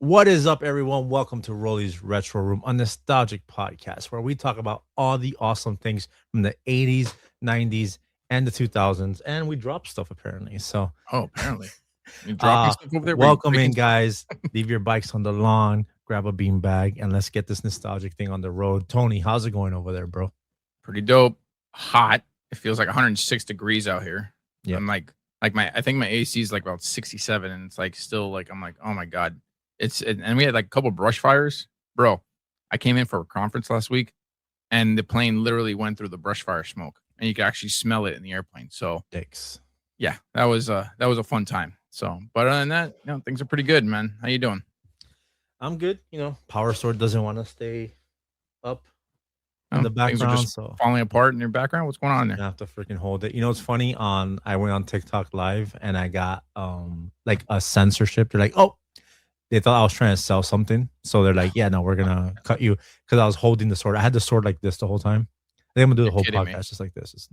What is up, everyone? Welcome to Roly's Retro Room, a nostalgic podcast where we talk about all the awesome things from the 80s, 90s, and the 2000s. And we drop stuff apparently. So, Oh, apparently. You dropping stuff over there? Were you welcome in, breaking stuff? guys. Leave your bikes on the lawn, grab a bean bag, and let's get this nostalgic thing on the road. Tony, how's it going over there, bro? Pretty dope. Hot. It feels like 106 degrees out here. Yeah. I'm I think my AC is like about 67, and it's like still like I'm like, oh my god. And we had like a couple brush fires, bro. I came in for a conference last week, and the plane literally went through the brush fire smoke, and you could actually smell it in the airplane. So Thanks. yeah, that was a fun time. So, but other than that, things are pretty good, man. How you doing? I'm good. Power Sword doesn't want to stay up in Oh, the things are background, just so falling apart in your background. What's going on there? I have to freaking hold it. It's funny. I went on TikTok live and I got like a censorship. They're like, oh, they thought I was trying to sell something, so they're like, yeah, no, we're gonna cut you because I was holding the sword. I had the sword like this the whole time. I think I'm gonna do the whole Kidding podcast me. just like this, just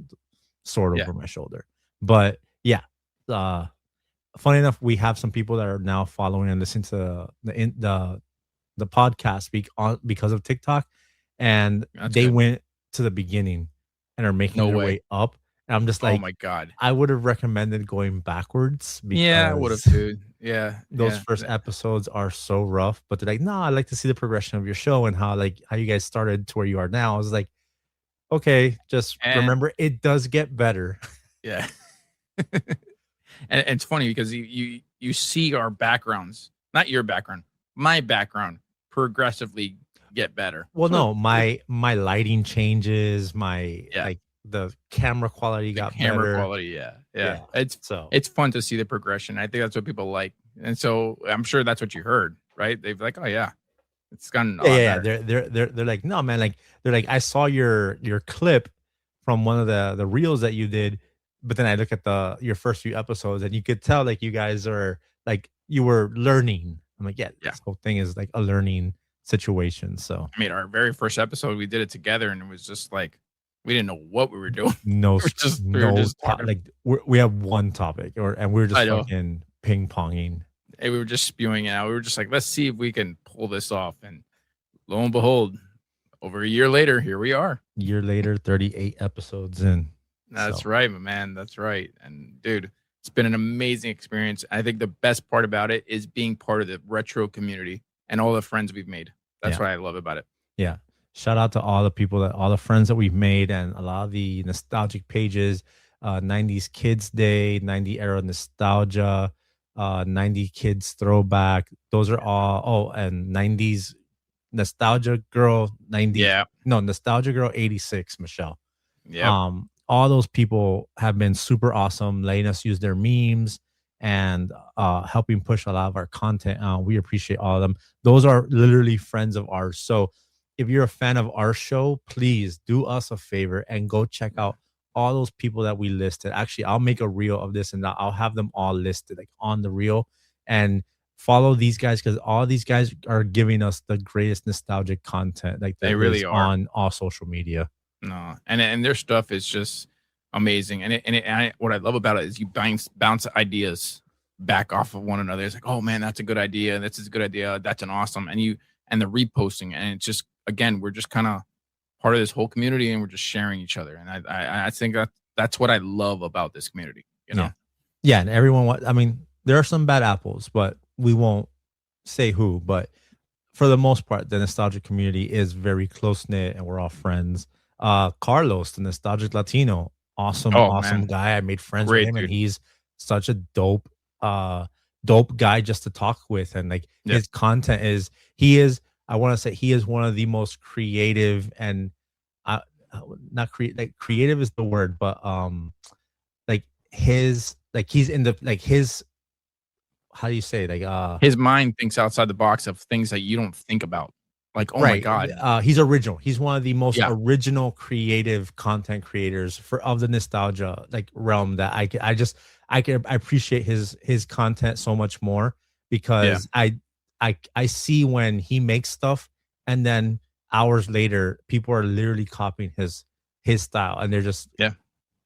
sword Yeah. over my shoulder. But yeah, funny enough, we have some people that are now following and listening to the podcast because of TikTok, and That's they good. went to the beginning and are making No their way. way up. And I'm just Oh like, my god. I would have recommended going backwards Yeah, I would have because too. Yeah, those yeah. first episodes are so rough. But they're like, no, I like to see the progression of your show and how you guys started to where you are now. I was like, okay, just And remember it does get better. yeah. And it's funny because you see our backgrounds, not your background, my background progressively get better. Well, So no, my lighting changes, my yeah, like the camera quality the got camera better. quality, yeah. Yeah. Yeah. It's So it's fun to see the progression. I think that's what people like. And so I'm sure that's what you heard, right? They've like, "Oh yeah, it's gotten a yeah, yeah, lot yeah. better." They're like, no, man, like they're like, I saw your clip from one of the reels that you did, but then I look at your first few episodes and you could tell like you guys are like you were learning. I'm like, yeah, Yeah. this whole thing is like a learning situation. So I mean, our very first episode, we did it together, and it was just like we didn't know what we were doing. no We were no just talking. like we have one topic and we're just I know. fucking ping ponging. And we were just spewing it out. We were just like, let's see if we can pull this off. And lo and behold, over a year later, here we are. Year later, 38 episodes in. That's So, right, my man. That's right. And dude, it's been an amazing experience. I think the best part about it is being part of the retro community and all the friends we've made. That's yeah. what I love about it. Yeah. Shout out to all the people all the friends that we've made and a lot of the nostalgic pages, 90s Kids Day, 90 era nostalgia, 90 Kids Throwback. Those are all, and 90s Nostalgia Girl, Yeah. Nostalgia Girl 86, Michelle. Yep. All those people have been super awesome, letting us use their memes and helping push a lot of our content. We appreciate all of them. Those are literally friends of ours. So if you're a fan of our show, please do us a favor and go check out all those people that we listed. Actually, I'll make a reel of this and I'll have them all listed like on the reel and follow these guys because all these guys are giving us the greatest nostalgic content like They that really is are. on all social media. No, and their stuff is just amazing. What I love about it is you bounce ideas back off of one another. It's like, oh man, that's a good idea. This is a good idea. That's an awesome. And the reposting, and it's just again, we're just kind of part of this whole community, and we're just sharing each other. And I think that's what I love about this community. Yeah, and everyone. I mean, there are some bad apples, but we won't say who. But for the most part, the nostalgic community is very close knit, and we're all friends. Carlos, the nostalgic Latino, awesome, Oh awesome man, guy. I made friends with great him, and dude. he's such a dope guy just to talk with. And like Yeah, his content is, he is. I want to say he is one of the most creative and uh, not create like creative is the word, but like he's in the like his how do you say his mind thinks outside the box of things that you don't think about. Like, oh my right. god, He's original. He's one of the most yeah, original creative content creators of the nostalgia like realm that I appreciate his content so much more yeah, because I see when he makes stuff and then hours later people are literally copying his style and they're just yeah.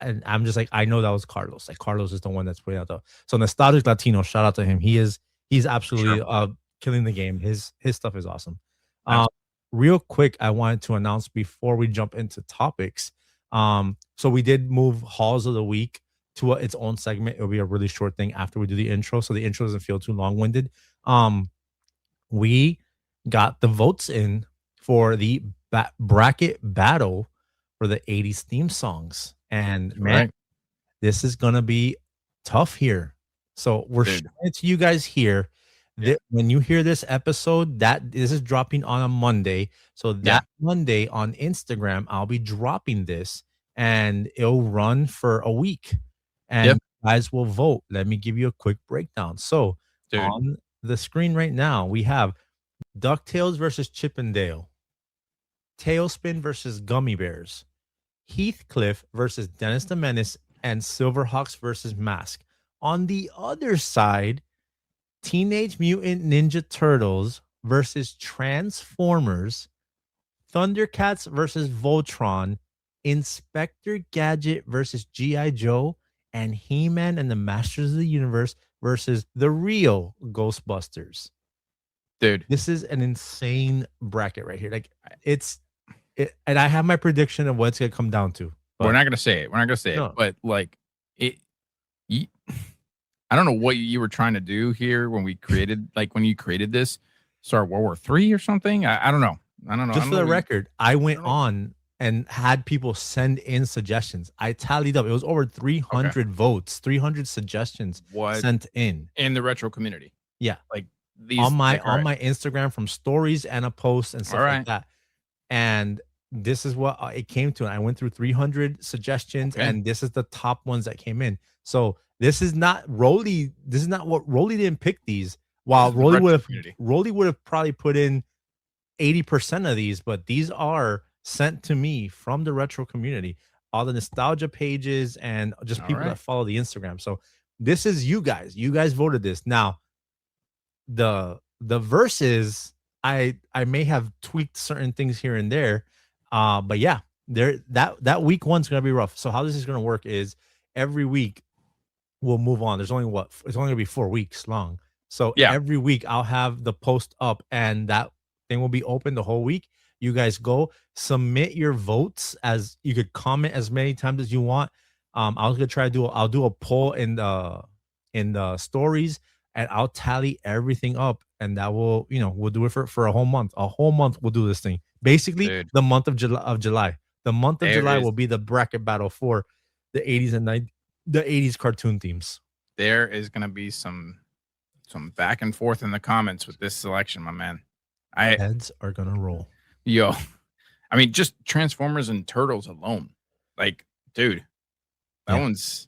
and I'm just like I know that was Carlos. Like Carlos is the one that's putting out the so nostalgic Latino. Shout out to him. He's absolutely Sure. killing the game. His stuff is awesome. Um, Absolutely. real quick, I wanted to announce before we jump into topics. So we did move Halls of the Week to its own segment. It'll be a really short thing after we do the intro, so the intro doesn't feel too long winded. We got the votes in for the bracket battle for the 80s theme songs, and That's man, right, this is gonna be tough here. So we're showing dude. it to you guys here. Yeah, That when you hear this episode, that this is dropping on a Monday. So yeah, that Monday on Instagram, I'll be dropping this and it'll run for a week. And yep, you guys will vote. Let me give you a quick breakdown. So dude. on the screen right now, we have DuckTales versus Chippendale, Tailspin versus Gummy Bears, Heathcliff versus Dennis the Menace, and Silverhawks versus Mask. On the other side, Teenage Mutant Ninja Turtles versus Transformers, Thundercats versus Voltron, Inspector Gadget versus G.I. Joe, and He-Man and the Masters of the Universe versus the real Ghostbusters. Dude, This is an insane bracket right here. Like and I have my prediction of what it's gonna come down to. we're But not gonna say it. We're not gonna say it. no, But like it, you, I don't know what you were trying to do here when we created, like when you created this, start World War III or something. I don't know. I don't know. I just don't for know. the What you, record, I I went don't know. on and had people send in suggestions. I tallied up. It was over Okay, 300 votes, 300 suggestions what sent in. in the retro community? Yeah. Like these, like all On right, my Instagram from stories and a post and all stuff like right, that. And this is what it came to. And I went through 300 suggestions, okay. and this is the top ones that came in. So this is not Roly. This is not what Roly didn't pick these. This While is the retro community. Roly would have probably put in 80% of these, but these are sent to me from the retro community, all the nostalgia pages and just All people right. that follow the Instagram. So this is you guys. You guys voted this. Now the verses, I may have tweaked certain things here and there, but yeah, there that week one's gonna be rough. So how this is gonna work is every week we'll move on. There's only what it's only gonna be 4 weeks long. So Yeah. every week I'll have the post up and that thing will be open the whole week. You guys go submit your votes as you could comment as many times as you want. I was gonna try to I'll do a poll in the stories and I'll tally everything up and that will, we'll do it for a whole month. A whole month we'll do this thing. Basically, Dude, the month of July. The month of there July is will be the bracket battle for the 80s and 90s, the 80s cartoon themes. there is gonna be some back and forth in the comments with this selection, my man. I Heads are gonna roll. yo, I mean, just Transformers and Turtles alone. Like, dude, that Yeah. one's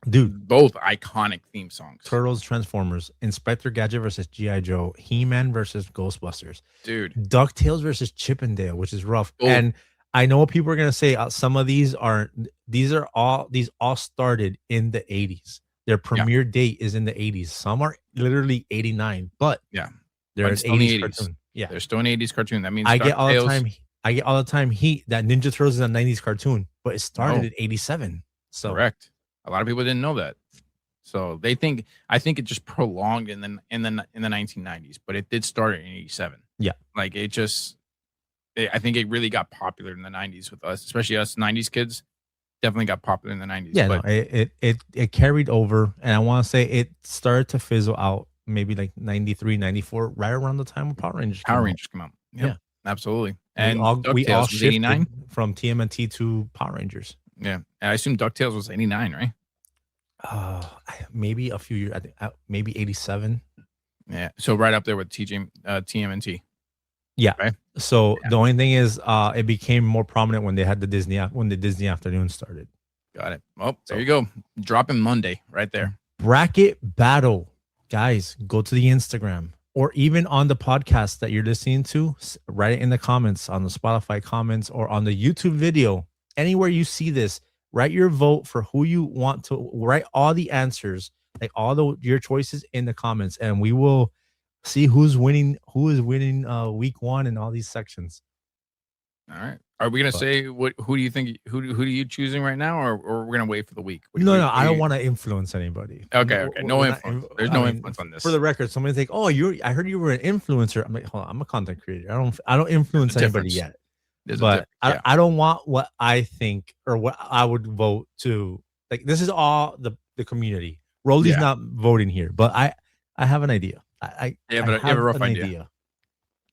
Dude, both iconic theme songs. Turtles, Transformers, Inspector Gadget versus G.I. Joe, He-Man versus Ghostbusters, Dude, DuckTales versus Chippendale, which is rough. oh, And I know what people are gonna say. Some of these aren't. These all started in the 80s. Their yeah, premiere date is in the 80s. Some are literally 89, but yeah. they're But an it's still in the 80s 80s. cartoon. Yeah. They're still an 80s cartoon. That means I get all the DuckTales. time. I get all the time heat that Ninja Turtles is a 90s cartoon, but it started No, in 87. So correct. A lot of people didn't know that. So they think I think it just prolonged in the 1990s, but it did start in 87. yeah. Like I think it really got popular in the 90s with us, especially us 90s kids. Definitely got popular in the 90s. Yeah, no, But it carried over, and I want to say it started to fizzle out maybe like 93, 94, right around the time when Power Rangers Power came out. Rangers come out. Yep, Yeah, absolutely. And we all DuckTales was 89. shifted from TMNT to Power Rangers. Yeah. And I assume DuckTales was 89, right? Maybe a few years. I think maybe 87. Yeah. So right up there with TMNT. Yeah. Right. So Yeah. the only thing is, it became more prominent when they had the Disney afternoon started. Got it. Well, So there you go. Dropping Monday right there. bracket battle, guys. Go to the Instagram or even on the podcast that you're listening to. Write it in the comments on the Spotify comments or on the YouTube video. Anywhere you see this, write your vote for who you want to. Write all the answers, like your choices in the comments, and we will see who's winning. Who is winning week one in all these sections. All right. Are we gonna But say what? Who do you think? Who are you choosing right now, or we're gonna wait for the week? no, I don't want to influence anybody. Okay, okay. No We're not. influence. There's I no mean, influence on for this. the record, somebody think, "Oh, I heard you were an influencer." I'm like, hold on, I'm a content creator. I don't There's a influence anybody difference. yet. There's a But difference. Yeah. I don't want what I think or what I would vote to. Like this is all the community. Roly's Yeah. not voting here, but I have an idea. Yeah, I but you have a have rough an idea. idea.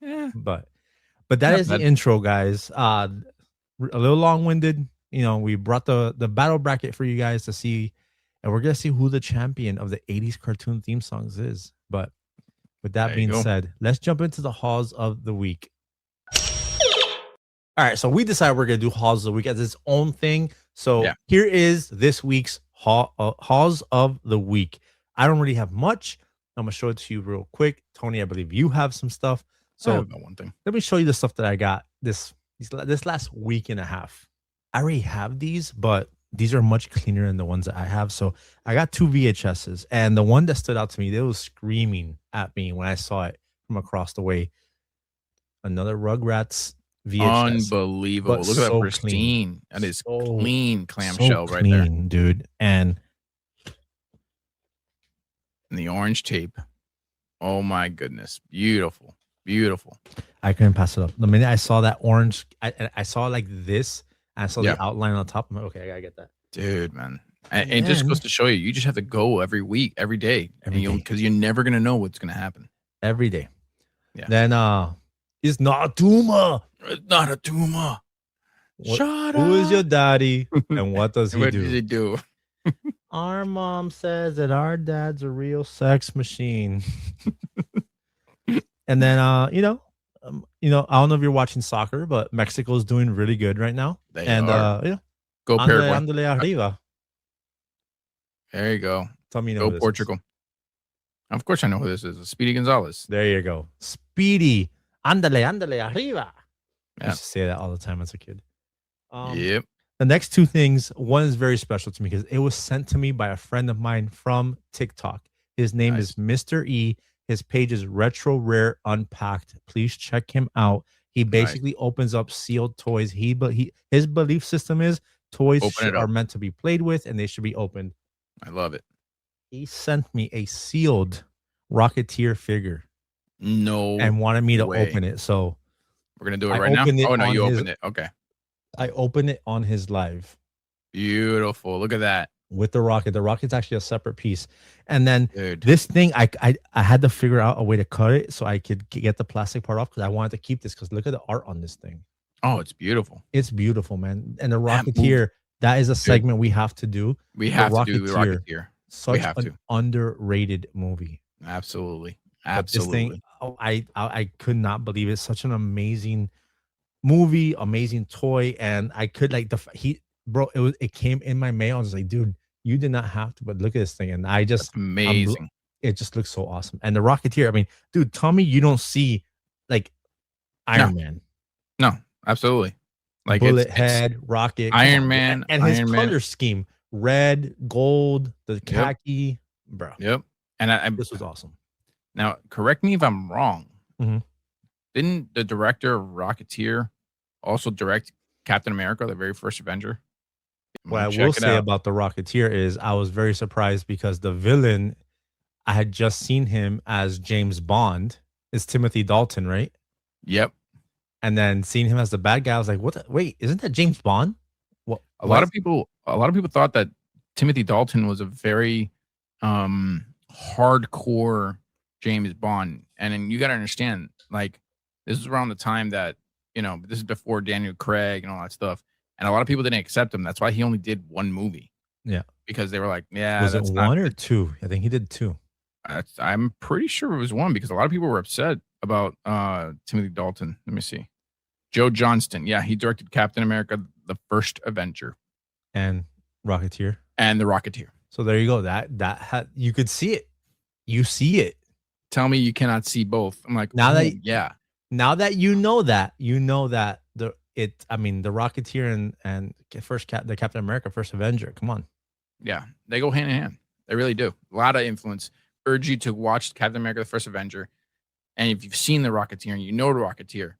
Yeah. But that Not is the bad. intro, guys. A little long winded. You know, we brought the battle bracket for you guys to see, and we're gonna see who the champion of the '80s cartoon theme songs is. But with that There you being go. said, let's jump into the halls of the week. All right, so we decided we're gonna do halls of the week as its own thing. So Yeah. here is this week's halls of the week. I don't really have much. I'm gonna show it to you real quick. Tony, I believe you have some stuff. I have So about one thing. let me show you the stuff that I got this last week and a half. I already have these, but these are much cleaner than the ones that I have. So I got 2 VHSs, and the one that stood out to me, they was screaming at me when I saw it from across the way. Another Rugrats VHS, Unbelievable. but Look at that so clean, pristine. That is so clean so clamshell right there. clean, dude. And And the orange tape. Oh my goodness. Beautiful. Beautiful. I couldn't pass it up. The minute I saw that orange, I saw like this. I saw Yeah. the outline on top. I'm like, okay, I gotta get that. Dude, man. And it just goes to show you, you just have to go every week, every day. Because you're never gonna know what's gonna happen. Every day. Yeah. Then it's not a tumor. It's not a tumor. Shut up. Who is your daddy? And what does he What do? does he do? Our mom says that our dad's a real sex machine. And then I don't know if you're watching soccer, but Mexico's doing really good right now. They and are. Go Paraguay. Andale arriba. There you go. Tell me you know Go Portugal. Of course I know who this is. Speedy Gonzalez. There you go. Speedy. Andale arriba. I Yeah. used to say that all the time as a kid. Yep. The next two things, one is very special to me because it was sent to me by a friend of mine from TikTok. His name is Mr. E. His page is Retro Rare Unpacked. Please check him out. He basically opens up sealed toys. His belief system is toys are meant to be played with and they should be opened. I love it. He sent me a sealed Rocketeer figure. And wanted me to open it. So we're gonna do it right now. Oh no, you opened it. Okay. I opened it on his live. Beautiful. Look at that. With the rocket. The rocket's actually a separate piece. And then this thing, I had to figure out a way to cut it so I could get the plastic part off because I wanted to keep this because look at the art on this thing. Oh, it's beautiful. It's beautiful, man. And the Rocketeer, that is a segment we have to do. We have to do the Rocketeer. Such an underrated movie. Absolutely. Absolutely. This thing, I could not believe it. Such an amazing movie, amazing toy. And I could it came in my mail. I was like, dude, you did not have to, but look at this thing. And that's amazing. It just looks so awesome. And the Rocketeer, I mean, dude, tell me you don't see like Iron Man. No, absolutely. Like Bullet Head, Rocket, Iron Man, and his color scheme, red, gold, the khaki, bro. Yep. And this was awesome. Now, correct me if I'm wrong. Mm-hmm. Didn't the director of Rocketeer also direct Captain America, the very first Avenger? What I will say about the Rocketeer is I was very surprised because the villain, I had just seen him as James Bond. It's Timothy Dalton, right? Yep. And then seeing him as the bad guy, I was like, "What? Wait, isn't that James Bond?" What? A lot of people thought that Timothy Dalton was a very hardcore James Bond, and then you got to understand, like, this is around the time that this is before Daniel Craig and all that stuff, and a lot of people didn't accept him. That's why he only did one movie. Yeah, because they were like, "Yeah, was it one or two?" I think he did two. I'm pretty sure it was one because a lot of people were upset about Timothy Dalton. Let me see. Joe Johnston. Yeah, he directed Captain America, the First Avenger. And Rocketeer. And the Rocketeer. So there you go. That you could see it. You see it. Tell me you cannot see both. I'm like, now that you know that the Rocketeer and the Captain America First Avenger. Come on. Yeah, they go hand in hand. They really do. A lot of influence. Urge you to watch Captain America: The First Avenger, and if you've seen the Rocketeer and you know the Rocketeer,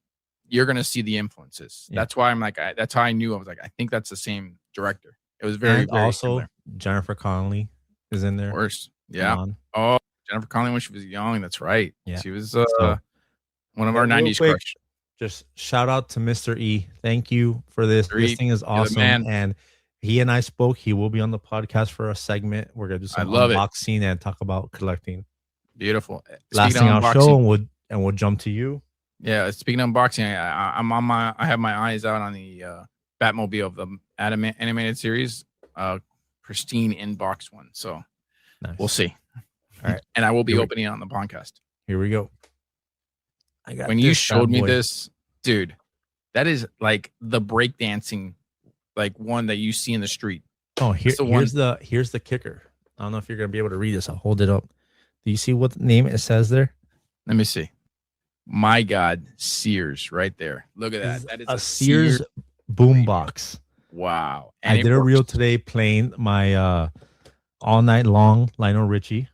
you're gonna see the influences. Yeah. That's why I'm like, that's how I knew. I was like, I think that's the same director. It was very, And very similar. also Jennifer Connelly is in Of there. course, Come yeah. on. Oh, Jennifer Connelly when she was young. That's right. Yeah. She was So one of our real '90s quick, crush. just shout out to Mr. E. Thank you for this. This Three, thing is you're the awesome. man. And he and I spoke. He will be on the podcast for a segment. We're gonna do I some love it. unboxing and talk about collecting. Beautiful. Last Speaking thing of I'll unboxing, show and we'll jump to you. yeah. Speaking of unboxing, I'm on my. I have my eyes out on the Batmobile of the animated series, pristine inbox one. So Nice. we'll see. All right, and I will be opening it on the podcast. Here we go. I got when this you showed me boy. this, dude, that is like the breakdancing, like one that you see in the street. Oh, here's the kicker. I don't know if you're gonna be able to read this. I'll hold it up. Do you see what name it says there? Let me see. My God, Sears, right there. Look at that. That is a Sears boombox. Wow. And I did a reel today playing my all night long Lionel Richie.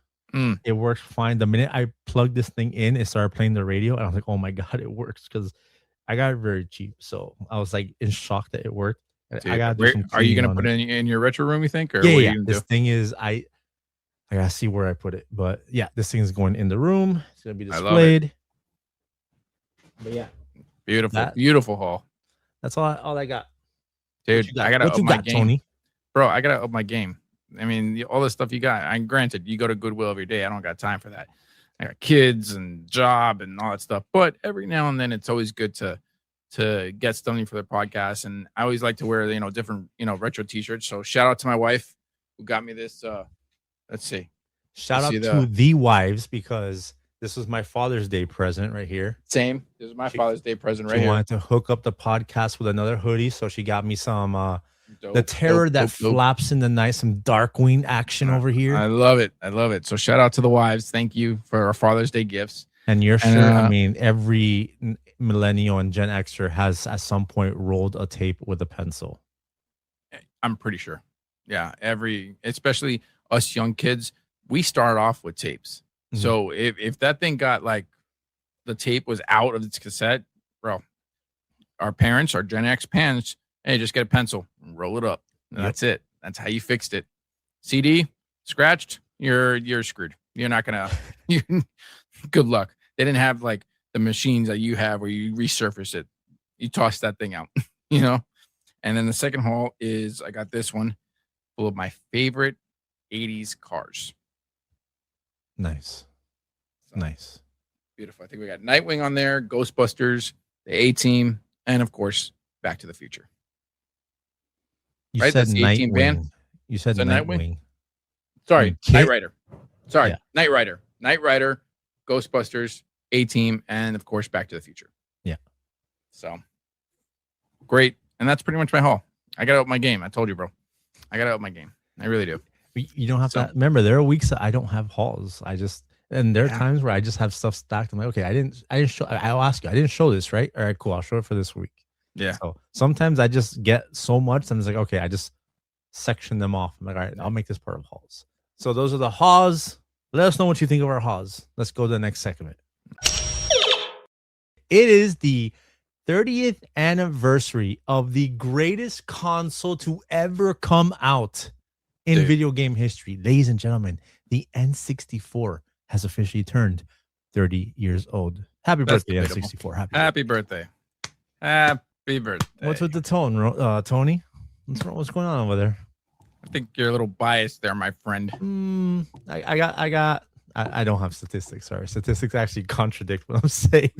It works fine. The minute I plugged this thing in, it started playing the radio. And I was like, oh my God, it works, because I got it very cheap. So I was like in shock that it worked. Dude, I gotta do some. Are you gonna put it in your retro room, you think? Or yeah. This thing is I gotta see where I put it. But yeah, this thing is going in the room. It's gonna be displayed. But yeah. Beautiful haul. That's all I got. Dude, I gotta up my game. Tony? Bro, I gotta up my game. I mean, all the stuff you got. Granted, you go to Goodwill every day. I don't got time for that. I got kids and job and all that stuff. But every now and then, it's always good to get something for the podcast. And I always like to wear, different, retro T-shirts. So shout out to my wife who got me this. Let's see. Shout out to the wives, because this was my Father's Day present right here. Same. This is my Father's Day present right here. She wanted to hook up the podcast with another hoodie, so she got me some the terror that flaps in the night, some Darkwing action over here. I love it. So shout out to the wives. Thank you for our Father's Day gifts. And your shirt, I mean, every millennial and Gen Xer has at some point rolled a tape with a pencil. I'm pretty sure. Yeah, especially us young kids, we start off with tapes. Mm-hmm. So if that thing got like the tape was out of its cassette, bro, our parents, our Gen X parents, hey, just get a pencil and roll it up. And that's it. That's how you fixed it. CD scratched, you're screwed. You're not gonna. Good luck. They didn't have like the machines that you have where you resurface it. You toss that thing out, And then the second haul is I got this one full of my favorite 80s cars. Nice. Nice. Beautiful. I think we got Nightwing on there, Ghostbusters, the A-Team, and of course, Back to the Future. You said Nightwing. You said Nightwing. Sorry, Knight Rider. Sorry, yeah. Knight Rider, Ghostbusters, A-Team, and of course, Back to the Future. Yeah. So, great. And that's pretty much my haul. I got to up my game. I told you, bro. I got to up my game. I really do. You don't have to remember. There are weeks that I don't have hauls. And there are times where I just have stuff stacked. I'm like, okay, I didn't show. I'll ask you. I didn't show this, right? All right, cool. I'll show it for this week. Yeah. So sometimes I just get so much. I'm just like, okay, I just section them off. I'm like, all right, I'll make this part of hauls. So those are the hauls. Let us know what you think of our hauls. Let's go to the next segment. It is the 30th anniversary of the greatest console to ever come out in video game history. Ladies and gentlemen, the N64 has officially turned 30 years old. Happy birthday, N64. Happy birthday. Happy birthday. What's with the tone, Tony? What's going on over there? I think you're a little biased there, my friend. I don't have statistics. Sorry, statistics actually contradict what I'm saying.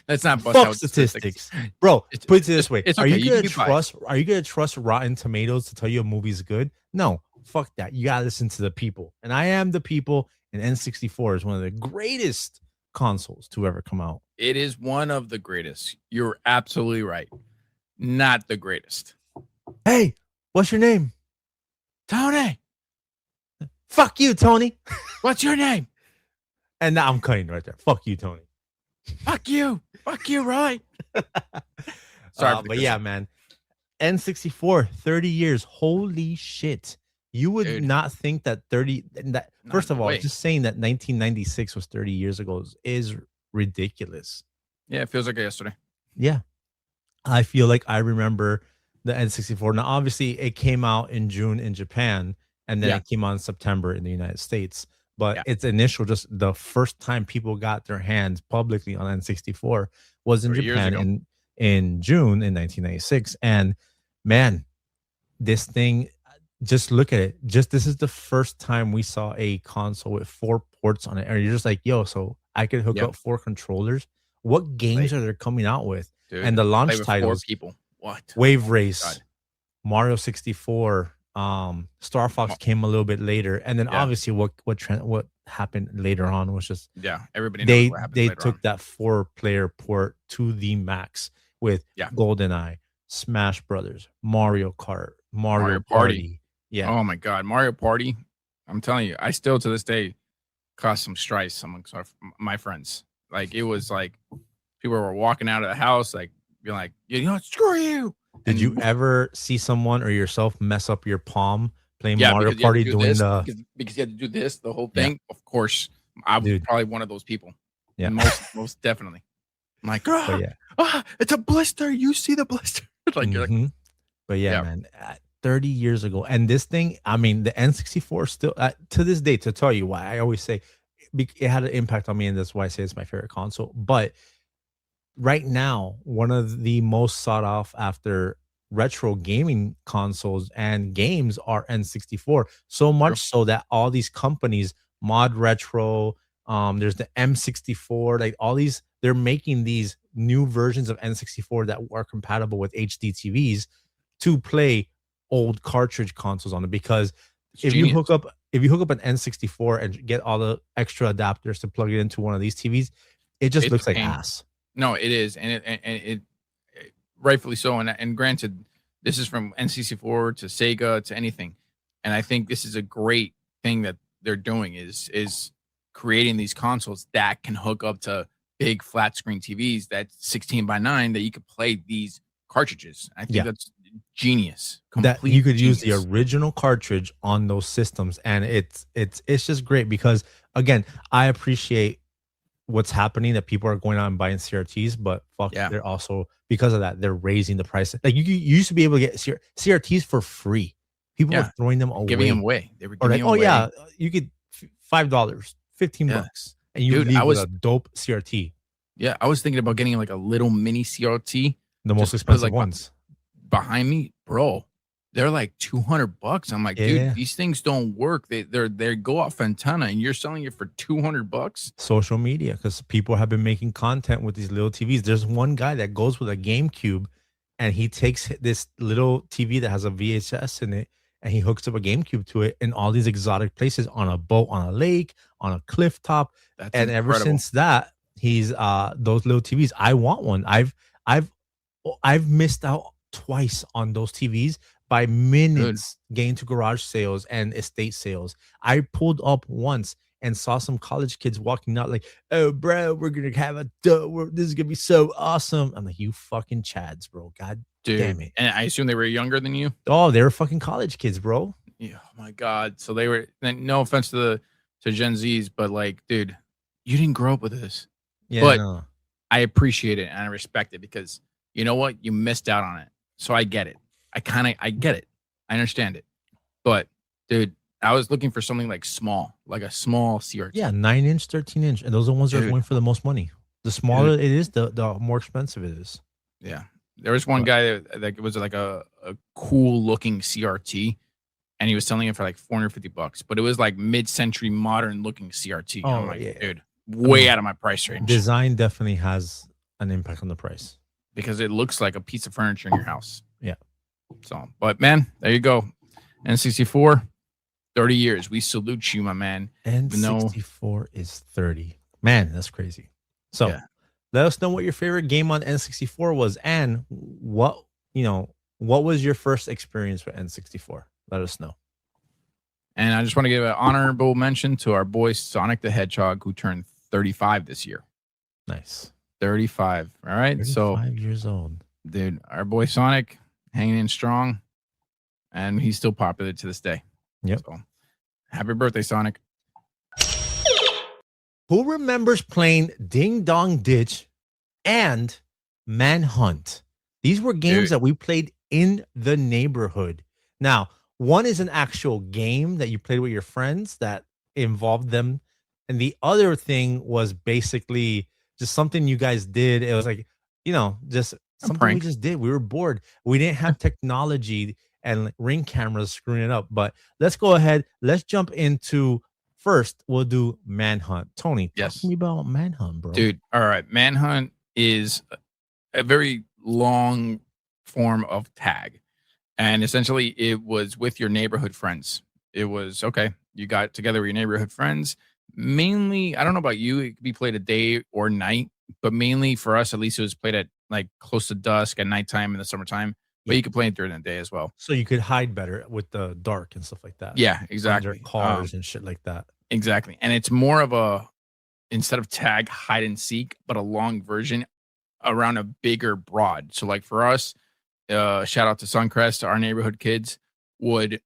Let's not bust out statistics, bro. Put it this way: it's Are okay. you gonna trust Rotten Tomatoes to tell you a movie's good? No, fuck that. You gotta listen to the people, and I am the people. And N64 is one of the greatest consoles to ever come out. It is one of the greatest. You're absolutely right. Not the greatest. Hey, what's your name? Tony. Fuck you, Tony. What's your name? And now I'm cutting right there. Fuck you, Tony. Fuck you. Fuck you, right? Sorry, but yeah, man. N64, 30 years. Holy shit. You would not think that first of all, just saying that 1996 was 30 years ago is ridiculous. Yeah, it feels like yesterday. Yeah. I feel like I remember the N64. Now, obviously, it came out in June in Japan, and then Yeah, it came out in September in the United States. But yeah, its initial, just the first time people got their hands publicly on N64 was in 3 years Japan ago. in June in 1996. And man, this thing, just look at it. Just this is the first time we saw a console with 4 ports on it. And you're just like, yo, so I could hook Yep. up 4 controllers. What games Play, are they coming out with? And dude. the Play launch with 4 titles: people. What? Wave Oh my Race, god. Mario 64, Star Fox Mo- came a little bit later, and then Yeah, obviously what happened later on was just yeah. Everybody knows they what happens they later on. took that 4 player port to the max with Yeah, GoldenEye, Smash Brothers, Mario Kart, Mario Mario Party. Party. Yeah, Oh my god, Mario Party. I'm telling you, I still to this day cause some strife amongst my friends. Like it was like people were walking out of the house, like being like, you know, screw you. did you And ever see someone or yourself mess up your palm playing yeah, Mario because you had to Party do doing this, the because you had to do this, the whole yeah, thing. Of course, I was dude, probably one of those people. yeah. Most definitely. I'm like, But ah, yeah. it's a blister. You see the blister. Like you're like, Mhm. But yeah, yeah, man, 30 years ago. And this thing, I mean, the N64 still, to this day, to tell you why, I always say it had an impact on me. And that's why I say it's my favorite console. But right now, one of the most sought off after retro gaming consoles and games are N64. So true. much so that all these companies, Mod Retro, there's the M64, like all these, they're making these new versions of N64 that are compatible with HD TVs to play old cartridge consoles on it. Because It's genius. if you hook up an N64 and get all the extra adapters to plug it into one of these TVs, it just It's a looks like pain. ass. No, it is, and it rightfully so. And granted, this is from NCC4 to Sega to anything, and I think this is a great thing that they're doing is creating these consoles that can hook up to big flat screen TVs that's 16:9 that you could play these cartridges. I think Yeah. that's genius, That you complete could use the genius. original cartridge on those systems, and it's just great because, again, I appreciate what's happening, that people are going out and buying CRTs, but fuck, Yeah, they're also, because of that, they're raising the price. Like you used to be able to get CRTs for free. People were yeah, throwing them giving them away, away. They were or giving like, them oh away. yeah, you get $5, 15 Yeah, bucks, and you dude, I leave with was a dope CRT, yeah, I was thinking about getting like a little mini CRT the most just to put it expensive like ones. behind me, bro. They're like $200. I'm like, dude, Yeah. these things don't work. They go off antenna, and you're selling it for $200. Social media, because people have been making content with these little TVs. There's one guy that goes with a GameCube, and he takes this little TV that has a VHS in it, and he hooks up a GameCube to it in all these exotic places, on a boat, on a lake, on a cliff top. That's And ever incredible, since that, he's those little TVs. I want one. I've I've missed out twice on those TVs by dude. minutes getting to garage sales and estate sales. I pulled up once and saw some college kids walking out like, "Oh, bro, we're gonna have this is gonna be so awesome." I'm like, "You fucking chads, bro. God damn Dude, it." and I assume they were younger than you. Oh, they were fucking college kids, bro. Yeah, oh my god. So they were. And no offense to the to Gen Zs, but like, dude, you didn't grow up with this. Yeah, But no. I appreciate it and I respect it because you know what? You missed out on it. So I get it. I get it. I understand it. But dude, I was looking for something like small, like a small Yeah, CRT. 9 inch, 13 inch, and those are the ones that are Dude, going for the most money. The smaller dude. it is, the more expensive it is. Yeah. There was one But guy that was like a cool looking CRT and he was selling it for like $450, but it was like mid-century modern looking CRT. I'm oh like, yeah, dude, I way mean, out of my price range design definitely has an impact on the price. because it looks like a piece of furniture in your house. Yeah. So, but man, there you go. N64, 30 years. We salute you, my man. And Even though, 64 is 30. Man, that's crazy. So yeah. let us know what your favorite game on N64 was, and what was your first experience with N64? Let us know. And I just want to give an honorable mention to our boy Sonic the Hedgehog, who turned 35 this year. Nice. 35. All right. So, 35 years old. dude, our boy Sonic hanging in strong, and he's still popular to this day. Yep. So, happy birthday, Sonic. Who remembers playing Ding Dong Ditch and Manhunt. These were games Dude, that we played in the neighborhood. Now, one is an actual game that you played with your friends that involved them. And the other thing was basically just something you guys did. It was like, just a something we prank. just did. We were bored. We didn't have technology and like, ring cameras screwing it up. But let's go ahead. Let's jump into first. We'll do Manhunt. Tony, talk to Yes. me about Manhunt, bro. Dude, all right. Manhunt is a very long form of tag. And essentially, it was with your neighborhood friends. It was okay. You got together with your neighborhood friends. Mainly, I don't know about you, it could be played a day or night, but mainly for us, at least it was played at like close to dusk at nighttime in the summertime. But Yeah. you could play it during the day as well. So you could hide better with the dark and stuff like that, Yeah, under exactly. cars and shit like that. Exactly. And it's more of a instead of tag hide and seek, but a long version around a bigger broad. So like for us, shout out to Suncrest, our neighborhood kids would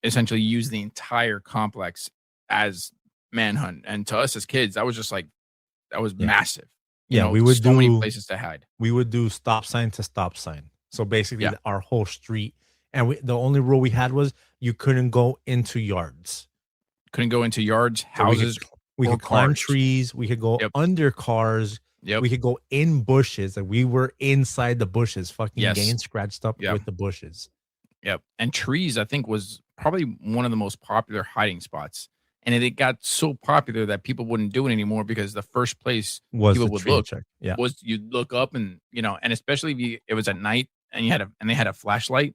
essentially use the entire complex as manhunt. And to us as kids, that was just like that was Yeah. massive. Yeah, So many places to hide. we would do stop sign to stop sign. So basically Yeah. our whole street, and the only rule we had was you couldn't go into yards. Couldn't go into yards, So houses, we or could climb cars. trees, we could go Yep. under cars, Yep. we could go in bushes, and we were inside the bushes, fucking Yes. getting scratched up Yep. with the bushes. Yep. And trees, I think, was probably one of the most popular hiding spots. And it got so popular that people wouldn't do it anymore because the first place Was people the would tree look check. Yeah. was you'd look up and and especially if it was at night and they had a flashlight,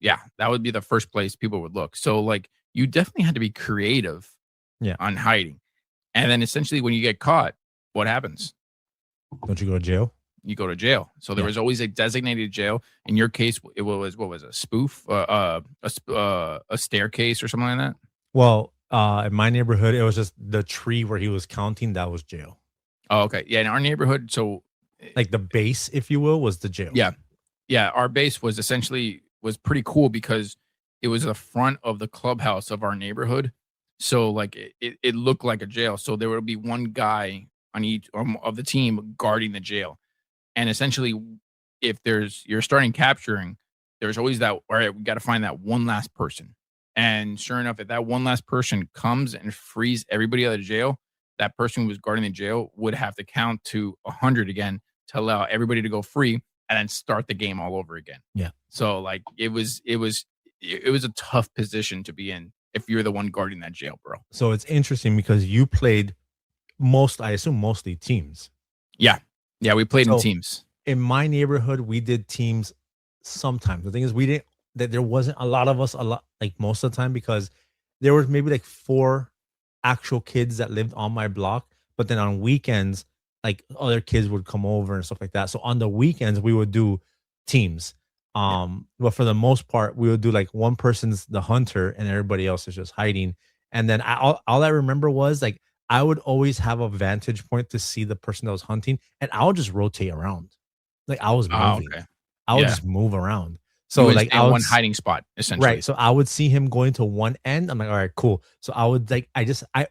yeah, that would be the first place people would look. So like you definitely had to be creative Yeah. on hiding. And then essentially when you get caught, what happens? Don't you go to jail? You go to jail. So there Yeah. was always a designated jail. In your case, it was what was a spoof, a staircase or something like that. Well, in my neighborhood, it was just the tree where he was counting, that was jail. Oh, okay, yeah. In our neighborhood, so Like the base, if you will, was the jail. yeah, yeah. Our base was essentially was pretty cool because it was the front of the clubhouse of our neighborhood. So like it looked like a jail. So there would be one guy on each of the team guarding the jail. And essentially, if you're starting capturing, there's always that, all right, we got to find that one last person. And sure enough, if that one last person comes and frees everybody out of jail, that person who was guarding the jail would have to count to 100 again to allow everybody to go free and then start the game all over again. Yeah. So like it was a tough position to be in if you're the one guarding that jail, bro. So it's interesting because you played I assume mostly teams. Yeah. Yeah, we played in So teams. in my neighborhood, we did teams sometimes. The thing is, we didn't that there wasn't a lot of us a lot like most of the time because there was maybe like four actual kids that lived on my block, but then on weekends, like other kids would come over and stuff like that. So on the weekends, we would do teams. Yeah. But for the most part, we would do like one person's the hunter and everybody else is just hiding. And then all I remember was like I would always have a vantage point to see the person that was hunting, and I would just rotate around. Like I was Oh, moving. okay. I would Yeah. just move around. You So would like stay in one hiding spot, essentially. right. So I would see him going to one end. I'm like, all right, cool. So I would like I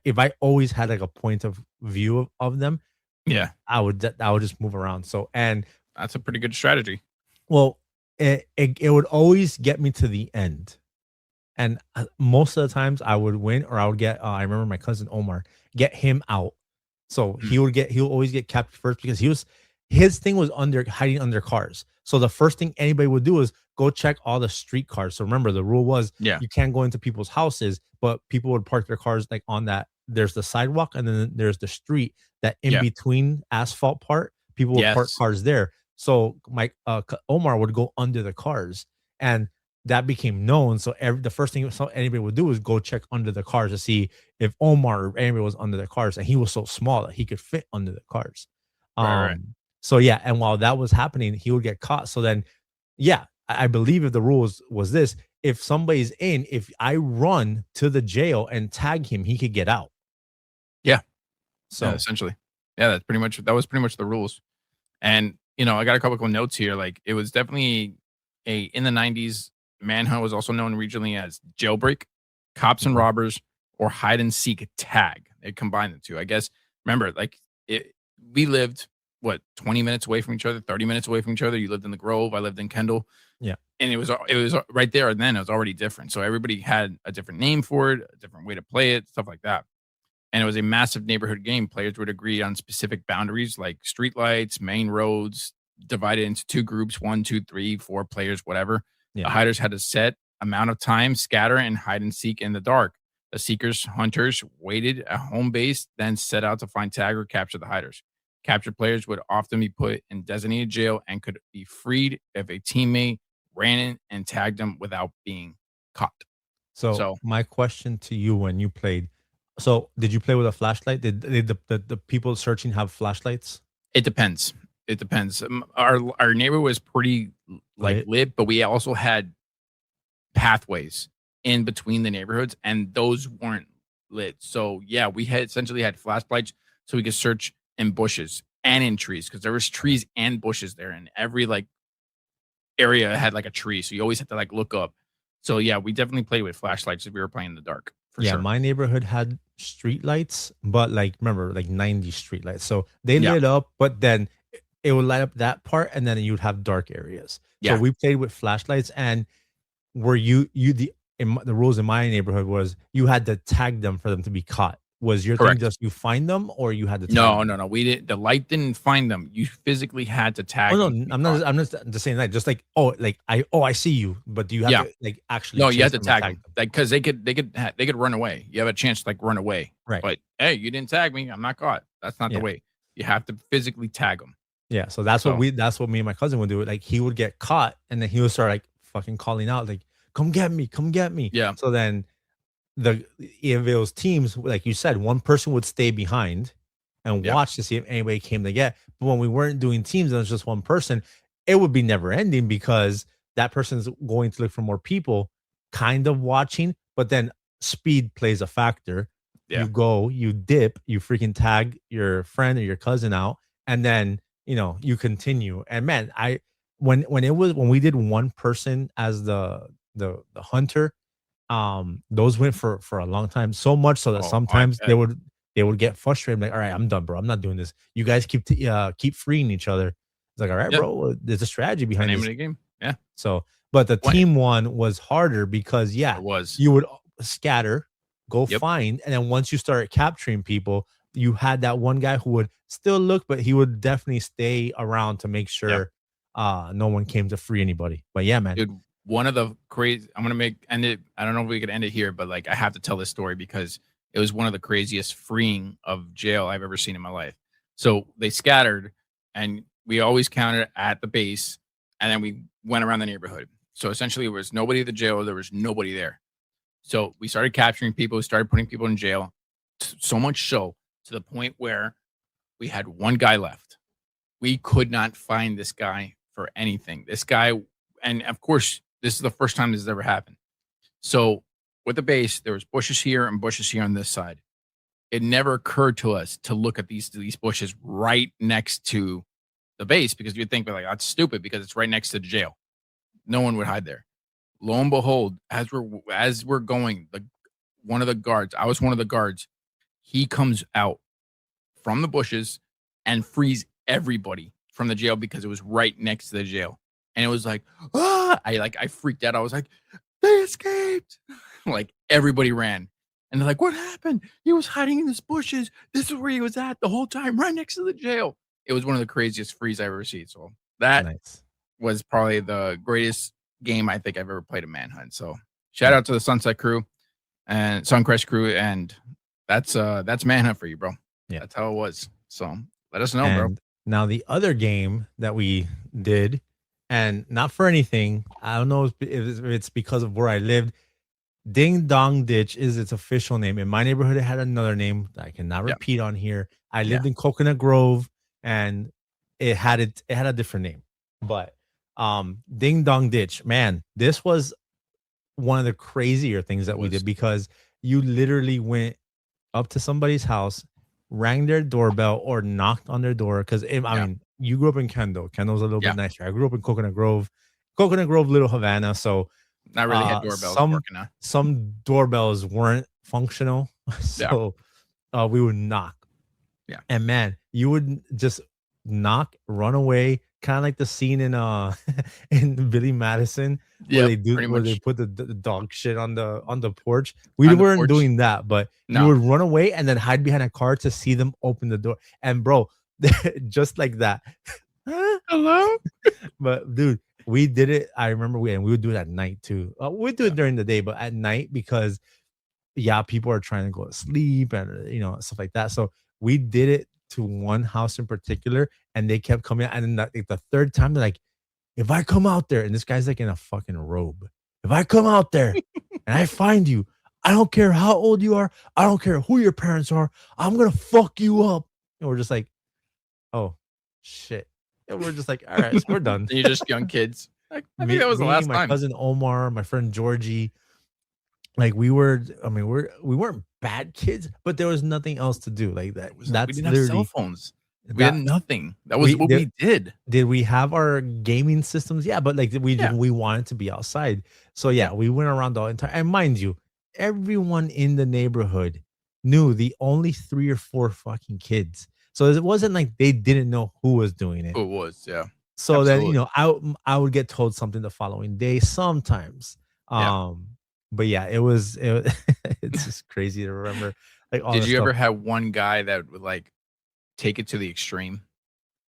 if I always had like a point of view of them, Yeah. I would just move around. So and That's a pretty good strategy. well, it would always get me to the end. And most of the times I would win or I would get I remember my cousin Omar get him out. So Mm. he'll always get captured first because his thing was under hiding under cars. So the first thing anybody would do is go check all the street cars. So remember the rule was Yeah. you can't go into people's houses, but people would park their cars like on that. There's the sidewalk and then there's the street that in Yeah. between asphalt part, people would park Yes. cars there. So my Omar would go under the cars and that became known. So the first thing anybody would do is go check under the cars to see if Omar or anybody was under the cars, and he was so small that he could fit under the cars. Right. So yeah, and while that was happening, he would get caught. So then, yeah, I believe if the rules was this, if somebody's in, if I run to the jail and tag him, he could get out. Yeah. So Yeah, essentially. Yeah, that was pretty much the rules. And, I got a couple of notes here. Like it was definitely in the 90s, Manhunt was also known regionally as jailbreak, cops and Mhm. robbers, or hide and seek tag. They combined the two. I guess remember, like we lived what, 20 minutes away from each other, 30 minutes away from each other. You lived in the Grove, I lived in Kendall, Yeah. and it was right there and then it was already different. So everybody had a different name for it, a different way to play it, stuff like that. And it was a massive neighborhood game. Players would agree on specific boundaries like streetlights, main roads, divided into two groups, 1, 2, 3, 4 players, whatever. Yeah. The hiders had a set amount of time, scatter and hide and seek in the dark. The seekers, hunters waited at home base, then set out to find, tag, or capture the hiders. Captured players would often be put in designated jail and could be freed if a teammate ran in and tagged them without being caught. So So my question to you when you played, so did you play with a flashlight? Did the people searching have flashlights? it depends. It depends. Our neighbor was pretty like Lit? lit, but we also had pathways in between the neighborhoods, and those weren't lit. So yeah, we had essentially had flashlights so we could search in bushes and in trees because there was trees and bushes there, and every like area had like a tree, so you always had to like look up. So yeah, we definitely played with flashlights if we were playing in the dark for Yeah, sure. my neighborhood had street lights, but like remember, like 90s street lights. So they Yeah, lit up, but then it would light up that part, and then you'd have dark areas. So yeah, we played with flashlights, and were you the rules in my neighborhood was you had to tag them for them to be caught. Was your thing correct. just you find them or you had to tag No, them? no, no. We didn't. The light didn't find them. You physically had to Oh tag no, them to be I'm caught. not. I'm just saying that. Just like like I see you, but do you have Yeah. to like actually No, you chase had to them and tag tag them, them? like, because they could run away. You have a chance to, like, run away, Right. but, "Hey, you didn't tag me, I'm not caught." That's not the Yeah. way. You have to physically tag them. Yeah. So So that's what me and my cousin would do. Like he would get caught, and then he would start like fucking calling out, like, "Come get me, come get me." yeah, So then the if it was teams, like you said, one person would stay behind and yeah, watch to see if anybody came to get. But when we weren't doing teams and it was just one person, it would be never ending because that person's going to look for more people, kind of watching, but then speed plays a factor. yeah. You go, you dip, you freaking tag your friend or your cousin out, and then you continue. And man, when we did one person as the hunter, those went for a long time, so much so that Oh, I sometimes bet. they would get frustrated, like, all right, I'm done, bro, I'm not doing this, you guys keep freeing each other. It's like, all right, Yeah, bro, there's a strategy the behind name of this. the game. Yeah. So but the What team one was harder because yeah, it was. you would scatter, go Yep, find, and then once you started capturing people, you had that one guy who would still look, but he would definitely stay around to make yeah. sure no one came to free anybody. But yeah, man. Dude, one of the crazy I'm gonna make end it. I don't know if we could end it here, but like I have to tell this story because it was one of the craziest freeing of jail I've ever seen in my life. So they scattered and we always counted at the base and then we went around the neighborhood. So essentially there was nobody at the jail, there was nobody there. So we started capturing people, started putting people in jail. So much so to the point where we had one guy left. We could not find this guy for anything. This guy, and of course, this is the first time this has ever happened. So with the base, there was bushes here and bushes here on this side. It never occurred to us to look at these bushes right next to the base because you'd think like that's stupid because it's right next to the jail. No one would hide there. Lo and behold, as we're going, the one of the guards, I was one of the guards, he comes out from the bushes and frees everybody from the jail because it was right next to the jail. And it was like, ah, I freaked out. I was like, they escaped. Like everybody ran. And they're like, what happened? He was hiding in the bushes. This is where he was at the whole time, right next to the jail. It was one of the craziest frees I've ever seen. So that Nice. was probably the greatest game I think I've ever played in Manhunt. So shout Yeah. out to the Sunset crew and Suncrest crew. And that's Manhunt for you, bro. Yeah. That's how it was. So let us know, bro. And now the other game that we did, and not for anything, I don't know if it's because of where I lived. Ding Dong Ditch is its official name. In my neighborhood, it had another name that I cannot Yeah. repeat on here. I Yeah. lived in Coconut Grove, and it had a different name. But Ding Dong Ditch, man, this was one of the crazier things It that we was. did because you literally went up to somebody's house, rang their doorbell or knocked on their door. Because I Yeah. mean, you grew up in Kendall. Kendall's a little Yeah. bit nicer. I grew up in Coconut Grove, Little Havana. So Not really had doorbells some working now. doorbells weren't functional, Yeah. so we would knock, Yeah. and man, you would just knock, run away, kind of like the scene in in Billy Madison where Yep, pretty where they much put the dog shit on the porch. We on the weren't porch. doing that, but you No. would run away and then hide behind a car to see them open the door. And bro, just like that. Hello? But dude, we did it. I remember we would do it at night too. We'd do Yeah. it during the day, but at night because yeah, people are trying to go to sleep and stuff like that. So we did it to one house in particular, and they kept coming out. And then like the third time, they're like, "If I come out there," and this guy's like in a fucking robe. If I come out there and I find you, I don't care how old you are. I don't care who your parents are. I'm gonna fuck you up. And we're just like, oh shit. And we're just like, all right, so we're done. You're just young kids. Like, I think me, that was the me, last my time. cousin Omar, my friend Georgie, like I mean, we weren't bad kids, but there was nothing else to do like that. We That's didn't have cell literally phones. We had that nothing. That was we what did. we did. Did we have our gaming systems? Yeah, but like Yeah. we wanted to be outside. So Yeah. yeah, we went around the entire, and mind you, everyone in the neighborhood knew the only 3 or 4 fucking kids. So it wasn't like they didn't know who was doing it. Oh, it was. Yeah. So then, Absolutely. I would get told something the following day sometimes. Yeah. Um, but yeah, it's just crazy to remember like all Did the you stuff. ever have one guy that would like take it to the extreme?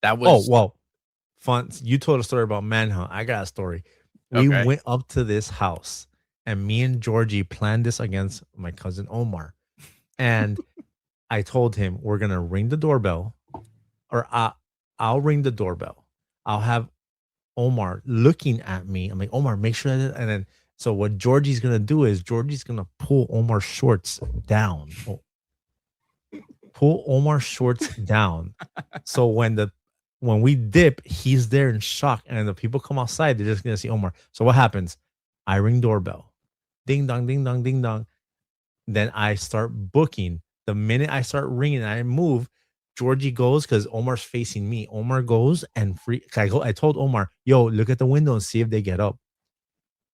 That Oh, was well, fun. You told a story about Manhunt. I got a story. We okay. went up to this house, and me and Georgie planned this against my cousin Omar. And I told him we're gonna ring the doorbell, or I'll ring the doorbell. I'll have Omar looking at me. I'm like, Omar, make sure that. And then, so what Georgie's gonna do is Georgie's gonna pull Omar's shorts down. Pull Omar's shorts down. So when we dip, he's there in shock, and the people come outside, they're just gonna see Omar. So what happens? I ring doorbell, ding dong, ding dong, ding dong. Then I start booking. The minute I start ringing and I move, Georgie goes because Omar's facing me. Omar goes and free. I told Omar, "Yo, look at the window and see if they get up."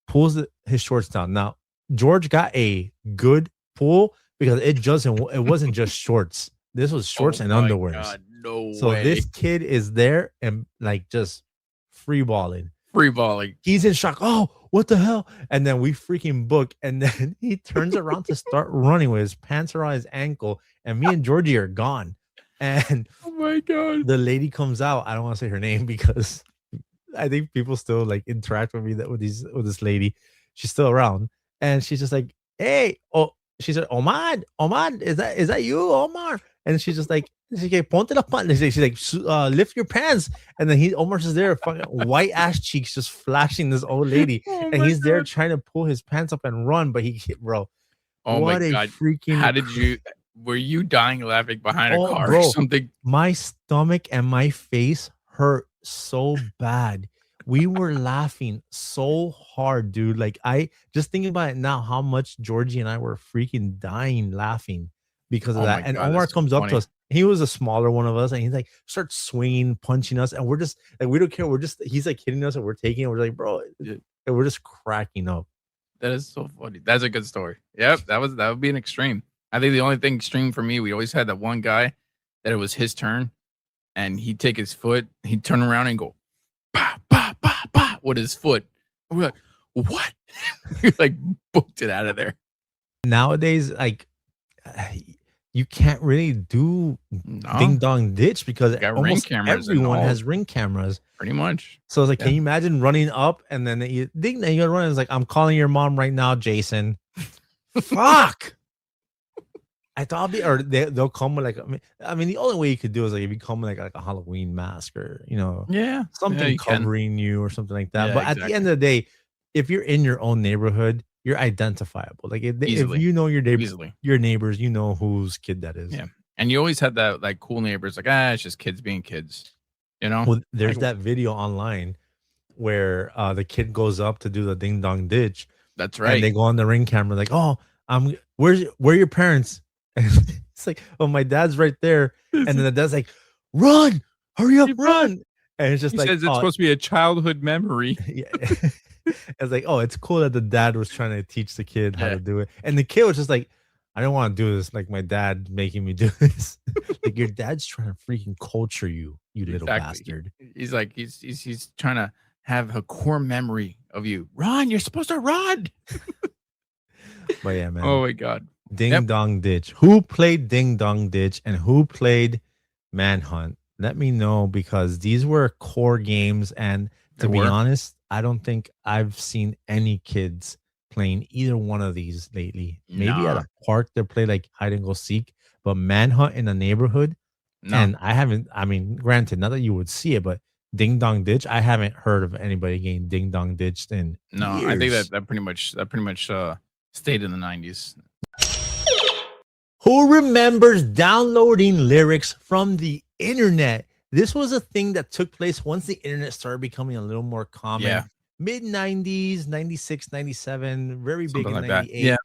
Pulls his shorts down. Now George got a good pull because it wasn't just shorts. This was Oh shorts and my underwears. god, no So way. this kid is there and like just free balling. Free balling. He's in shock. Oh, what the hell? And then we freaking book. And then he turns around to start running with his pants around his ankle. And me and Georgie are gone. And Oh my god. the lady comes out. I don't want to say her name because I think people still like interact with me with this lady. She's still around. And she's just like, hey, oh, she said, Omar, is that you, Omar? And she's just like, she's like, ponte la pan. She's like, lift your pants. And then Omar's just there, fucking white ass cheeks, just flashing this old lady. Oh And my he's there god. trying to pull his pants up and run, but bro, Oh my what a god. freaking How did you were you dying laughing behind a oh, car or bro, something? my stomach and my face hurt so bad. We were laughing so hard, dude. Like I just thinking about it now, how much Georgie and I were freaking dying laughing because of Oh my that. And god, Omar that's so comes up to funny. us. He was a smaller one of us, and he's like starts swinging, punching us, and we're just like we don't care. We're just he's like hitting us, and we're taking it. We're like, bro, Yeah. and we're just cracking up. That is so funny. That's a good story. Yep, that would be an extreme. I think the only thing extreme for me, we always had that one guy that it was his turn, and he'd take his foot, he'd turn around and go, bah, bah, bah, bah, with his foot. And we're like, what? He like booked it out of there. Nowadays, like you can't really do No, ding dong ditch because got ring almost cameras and everyone all, has ring cameras. pretty much. So it's like, Yeah. can you imagine running up and then you ding, then you gotta run? It's like, I'm calling your mom right now, Jason. Fuck. I thought or they'll come with like I mean the only way you could do is like if you come with like a Halloween mask or Yeah, something you can. covering you or something like that. Yeah, But at the end of the day, if you're in your own neighborhood, you're identifiable. Like if Easily. you know Easily. your neighbors, you know whose kid that is. Yeah, and you always had that like cool neighbors, like it's just kids being kids, you know. Well, there's Like, that video online where the kid goes up to do the ding dong ditch, that's and right. they go on the ring camera like, "Oh, where are your parents?" And it's like, "Oh, my dad's right there." And then the dad's like, "Run, hurry up, run!" And it's just He like, says it's "Oh, supposed to be a childhood memory. yeah." It's like, "Oh, it's cool that the dad was trying to teach the kid how Yeah. to do it," and the kid was just like, I don't want to do this like my dad making me do this. Like your dad's trying to freaking culture you, you little Exactly. bastard. He's like he's trying to have a core memory of you. Run, you're supposed to run. But yeah, man. Oh my god. Ding Yep, Dong Ditch. Who played Ding Dong Ditch and who played Manhunt? Let me know because these were core games. And to there be were. honest, I don't think I've seen any kids playing either one of these lately. Maybe at Nah, a park they play like hide and go seek, but Manhunt in the neighborhood. no, And I haven't, I mean, granted, not that you would see it, but Ding Dong Ditch, I haven't heard of anybody getting Ding Dong Ditched in no. I think that years. that pretty much stayed in the 90s. Who remembers downloading lyrics from the internet? This was a thing that took place once the internet started becoming a little more Yeah, common. Mid 90s, 96, 97, very big something in like that. Yeah, 98.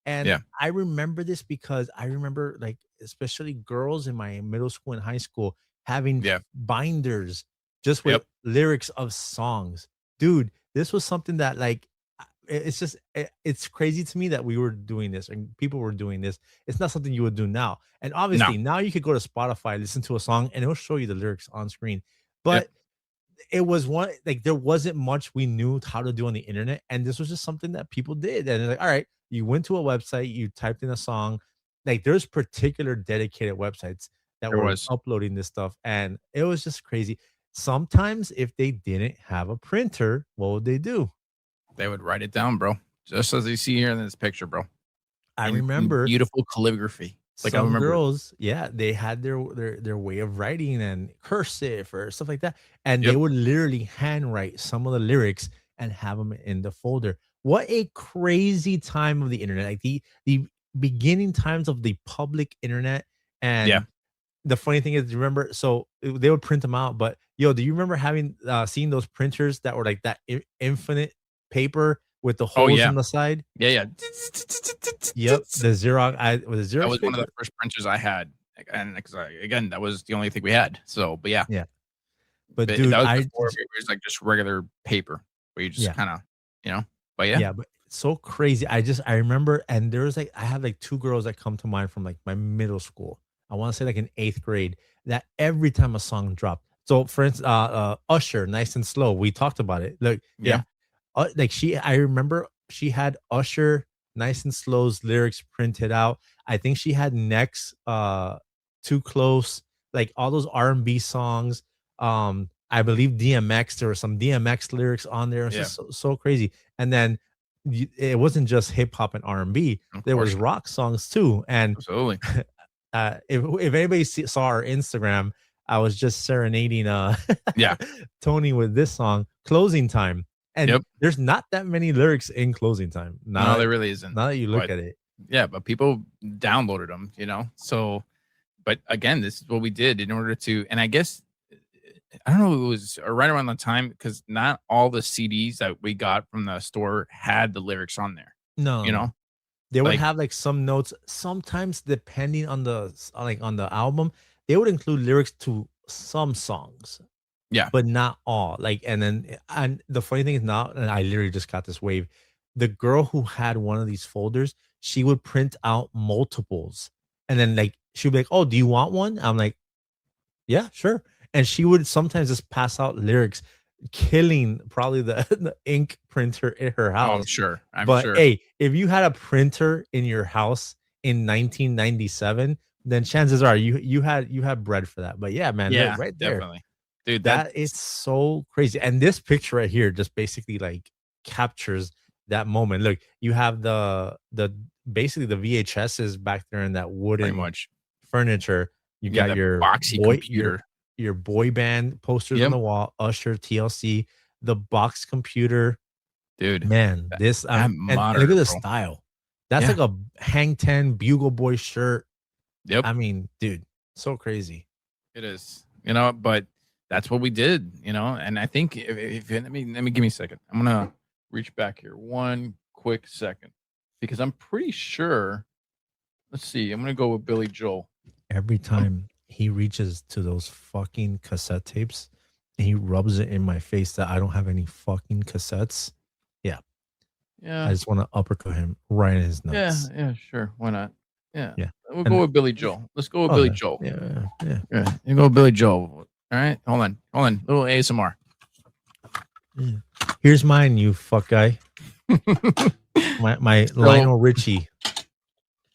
And yeah, I remember this because I remember, like, especially girls in my middle school and high school having yeah, binders just with yep. lyrics of songs. Dude, this was something that, like, it's just, it's crazy to me that we were doing this and people were doing this. It's not something you would do now. And No, obviously, now you could go to Spotify, listen to a song, and it'll show you the lyrics on screen. yep. But it was one, like, there wasn't much we knew how to do on the internet, and this was just something that people did. And they're like, all right, you went to a website, you typed in a song. Like, there's particular dedicated websites that There were was. uploading this stuff, and it was just crazy. Sometimes, if they didn't have a printer, what would they do? They would write it down, bro. Just as you see here in this picture, bro. I In remember beautiful calligraphy. Like I some remember it. girls, yeah, they had their way of writing and cursive or stuff like that, and they Yep. would literally handwrite some of the lyrics and have them in the folder. What a crazy time of the internet, like the beginning times of the public internet. Yeah. And the funny thing is, remember, so they would print them out, but yo, do you remember having seeing those printers that were like that infinite paper with the Oh, holes yeah. in the side? Yeah, yeah. Yep, the Xerox. I was it That Xerox was one of the paper. first printers I had, and because again, that was the only thing we had. So, but yeah, Yeah, but but dude, that was before it was like just regular paper where you just yeah. kind of, you know. But yeah, Yeah, but it's so crazy. I remember, and there was like, I had like two girls that come to mind from like my middle school. I want to say like in eighth grade, that every time a song dropped. So for instance, Usher, Nice and Slow. We talked about it. Like, yep. yeah, like I remember she had Usher, Nice and Slow's lyrics printed out. I think she had Next, Too Close, like all those R&B songs. I believe DMX, there were some DMX lyrics on there. It's Yeah, just so crazy. And then it wasn't just hip hop and R&B. of There was course not. rock songs too. And Absolutely. if anybody saw our Instagram, I was just serenading Yeah. Tony with this song, Closing Time. And Yep. there's not that many lyrics in Closing Time. No, there really isn't. Now that you look But at it. yeah, but people downloaded them, you know. So, but again, this is what we did in order to, and I guess I don't know, it was right around the time because not all the CDs that we got from the store had the lyrics on there, No, you no, no. know? They would Like, have like some notes. Sometimes depending on like on the album, they would include lyrics to some songs, yeah. but not all. Like, and then, and the funny thing is now, and I literally just got this wave. The girl who had one of these folders, she would print out multiples, and then like she'd be like, "Oh, do you want one?" I'm like, "Yeah, sure." And she would sometimes just pass out lyrics, killing probably the, the ink printer in her Oh, I'm house. sure. I'm But sure. hey, if you had a printer in your house in 1997, then chances are you had bread for that. But yeah, man, look Yeah, right there. definitely. Dude, That it's so crazy. And this picture right here just basically like captures that moment. Look, you have the basically the VHSs back there in that pretty wooden much. furniture. You Yeah, got that your boxy computer. your boy band posters on Yep. the wall, Usher, TLC, the box computer. Dude, Man, that this that and look monitor, at the bro. style. That's Yeah. like a Hang Ten Bugle Boy shirt. Yep. I mean, dude, so crazy. It is. You know, but that's what we did, you know, and I think if let me give me a second. I'm gonna reach back here one quick second because I'm pretty sure. Let's see. I'm gonna go with Billy Joel. Every Um, time he reaches to those fucking cassette tapes, and he rubs it in my face that I don't have any fucking cassettes. Yeah, I yeah, just want to uppercut him right in his yeah, nuts. yeah, sure. Why not? Yeah. Yeah. We'll And go with Billy Joel. Let's go with oh Billy yeah, Joel. yeah. Yeah. You go with Billy Joel. All right. Hold on. Little ASMR. Yeah. Here's mine, you fuck guy. My Lionel Richie.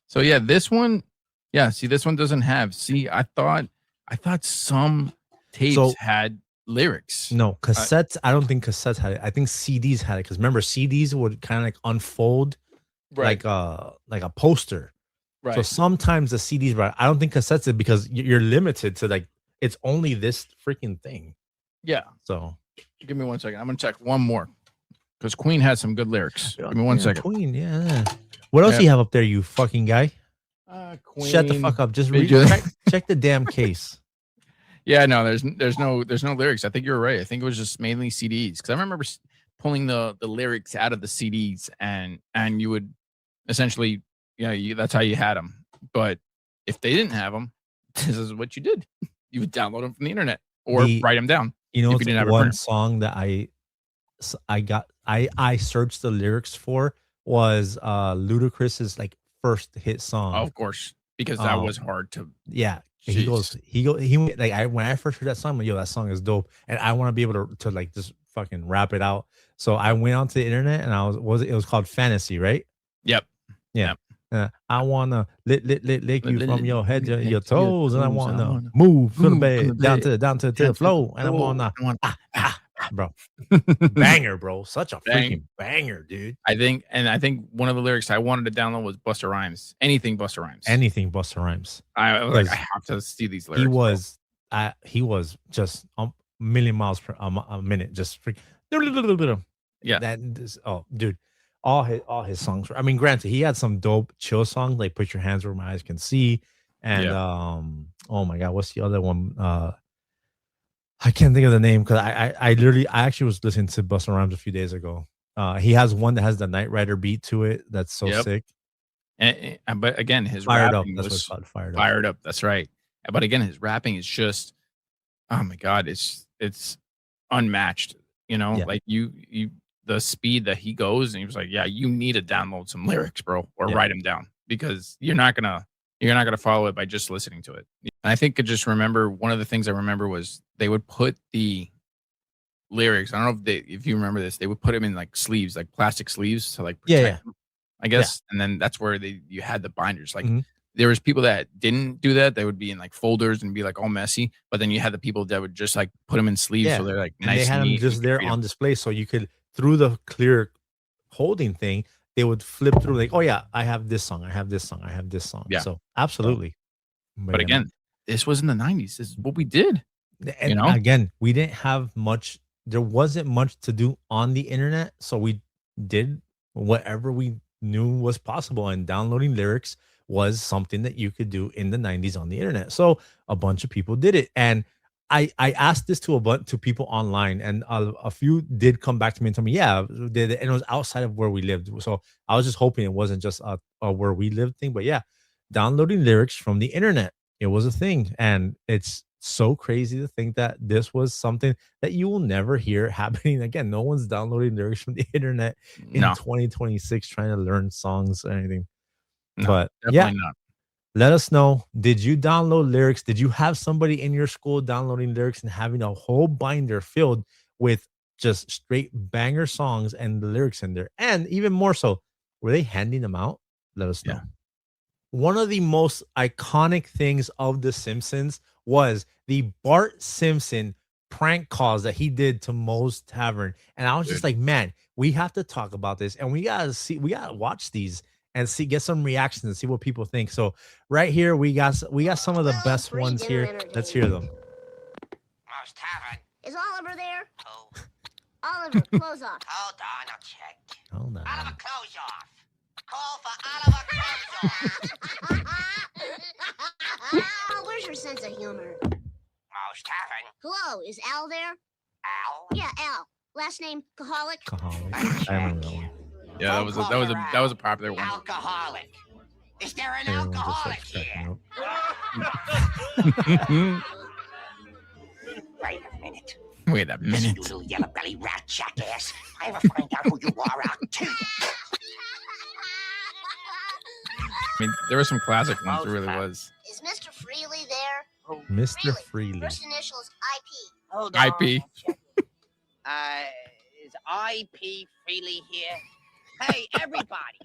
So yeah, this one. Yeah. See, this one doesn't have. See, I thought some tapes So had lyrics. no cassettes. I don't think cassettes had it. I think CDs had it because remember CDs would kind of like unfold Right. like a poster. So Right. sometimes the CDs, but I don't think cassettes did because you're limited to like it's only this freaking thing. Yeah. So Give me 1 second. I'm gonna check one more because Queen had some good lyrics. Give me 1 second. Queen, yeah. What else do you have up there, you fucking guy? Queen. Shut the fuck up. Just read, check the damn case. Yeah, no, there's no lyrics. I think you're right. I think it was just mainly CDs because I remember pulling the lyrics out of the CDs and you would essentially, that's how you had them. But if they didn't have them, this is what you did. You would download them from the internet or write them down. You know, if you didn't have one song that I searched the lyrics for was Ludacris's like first hit song. Of course, because that was hard to. Yeah, he like when I first heard that song, I'm like, yo, that song is dope, and I want to be able to like just fucking rap it out. So I went onto the internet and it was called Fantasy, right? Yep. Yeah. I wanna lick you from your head to your toes, and I wanna move from the bed down to the floor, and I wanna bro, banger, bro, such a freaking banger, dude. I think one of the lyrics I wanted to download was Busta Rhymes. Anything Busta Rhymes. I was like, I have to see these lyrics. He was just a million miles per a minute, just freaking. Yeah. Dude. All his songs were, I mean, granted, he had some dope chill songs like "Put Your Hands Where My Eyes Can See" and oh my god, what's the other one? I can't think of the name because I actually was listening to Busta Rhymes a few days ago. He has one that has the Knight Rider beat to it. That's so sick. But again, his Fired rapping Up. That's was what it's called. Fired Up. That's right. But again, his rapping is just, oh my god, it's unmatched. Like you the speed that he goes, and he was like, yeah, you need to download some lyrics, bro, or write them down because you're not gonna follow it by just listening to it. And I think I just remember one of the things I remember was they would put the lyrics. I don't know if you remember this. They would put them in like sleeves, like plastic sleeves to like protect them, I guess. And then that's where you had the binders. Like there was people that didn't do that. They would be in like folders and be like all messy. But then you had the people that would just like put them in sleeves, so they're like and nice. They had them just there on display, so you could through the clear holding thing. They would flip through like, oh yeah, I have this song, I have this song, I have this song. Yeah, so absolutely. But again, this was in the 90s. This is what we did. And again, we didn't have much. There wasn't much to do on the internet, so we did whatever we knew was possible, and downloading lyrics was something that you could do in the 90s on the internet. So a bunch of people did it, and I asked this to a bunch of people online, and a few did come back to me and tell me, yeah, and it was outside of where we lived. So I was just hoping it wasn't just a where we lived thing, but yeah, downloading lyrics from the internet, it was a thing, and it's so crazy to think that this was something that you will never hear happening again. No one's downloading lyrics from the internet in 2026 trying to learn songs or anything. No, but definitely not. Let us know. Did you download lyrics? Did you have somebody in your school downloading lyrics and having a whole binder filled with just straight banger songs and the lyrics in there? And even more so, were they handing them out? Let us know. Yeah. One of the most iconic things of The Simpsons was the Bart Simpson prank calls that he did to Moe's Tavern. And I was just like, man, we have to talk about this, and we gotta watch these and get some reactions and see what people think. So right here, we got some of the best ones here. Let's hear them. Moe's Tavern. Is Oliver there? Oh. Oliver, clothes off. Hold on, I'll check. Hold on. Oliver, clothes off. Call for Oliver, clothes off. Where's your sense of humor? Moe's Tavern. Hello, is Al there? Al? Yeah, Al. Last name, Kaholic. I remember that one. Yeah, that was a popular one. Alcoholic. Is there an alcoholic here? Wait a minute. You little yellow belly rat jackass. I ever find out who you are, I'll kill you. I mean, there were some classic ones. There Most really times. was. Is Mr. Freely there? Mr. Freely. First initial is IP. Hold on. IP. Check it. Is IP Freely here? Hey, everybody!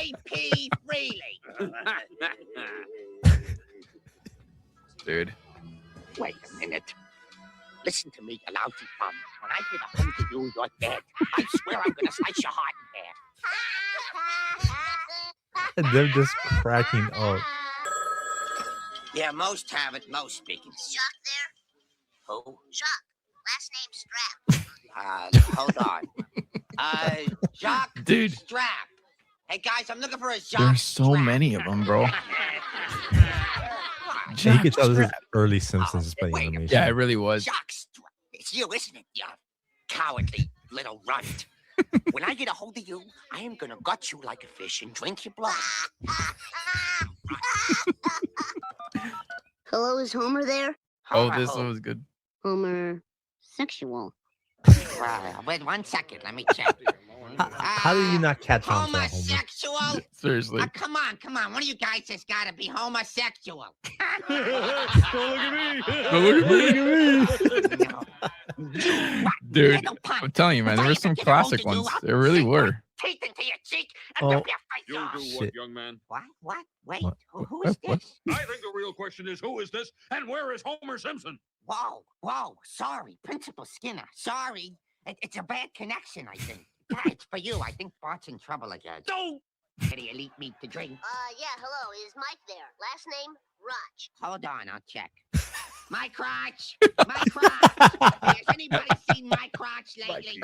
IP Freely! Dude. Wait a minute. Listen to me, you lousy bum. When I get home to you, you're dead. I swear I'm gonna slice your heart in half. And them just cracking up. Yeah, most have it, most speaking. Is Jacques there? Who? Jacques. Last name Strap. Hold on. Jock Dude. Strap. Hey guys, I'm looking for a Jock There's so Strap. many of them, bro. And you can tell this is early Simpsons by the wait a animation. Yeah, it really was. Jock Strap. It's you, isn't it, you cowardly little runt? When I get a hold of you, I am gonna gut you like a fish and drink your blood. Hello, is Homer there? Oh, Homer, this who? one was good. Homer sexual. Wait 1 second, let me check. How did you not catch on to that, Homer? Homosexual? Seriously. Come on. One of you guys has got to be homosexual. Don't look at me. No. Dude, Little punk. I'm telling you, man, If there I were ever some get a hold classic of you, ones. I'll There really sink my were. Teeth into your cheek Oh. and rip your face You'll off. do Shit. what, young man? What? Wait, What? who is What? this? I think the real question is, who is this, and where is Homer Simpson? Whoa, sorry, Principal Skinner, sorry. It's a bad connection, I think. Yeah, it's for you. I think Bart's in trouble again. No! Any elite meat to drink? Yeah, hello, is Mike there? Last name Raj. Hold on, I'll check. My crotch! My crotch! Has anybody seen my crotch lately?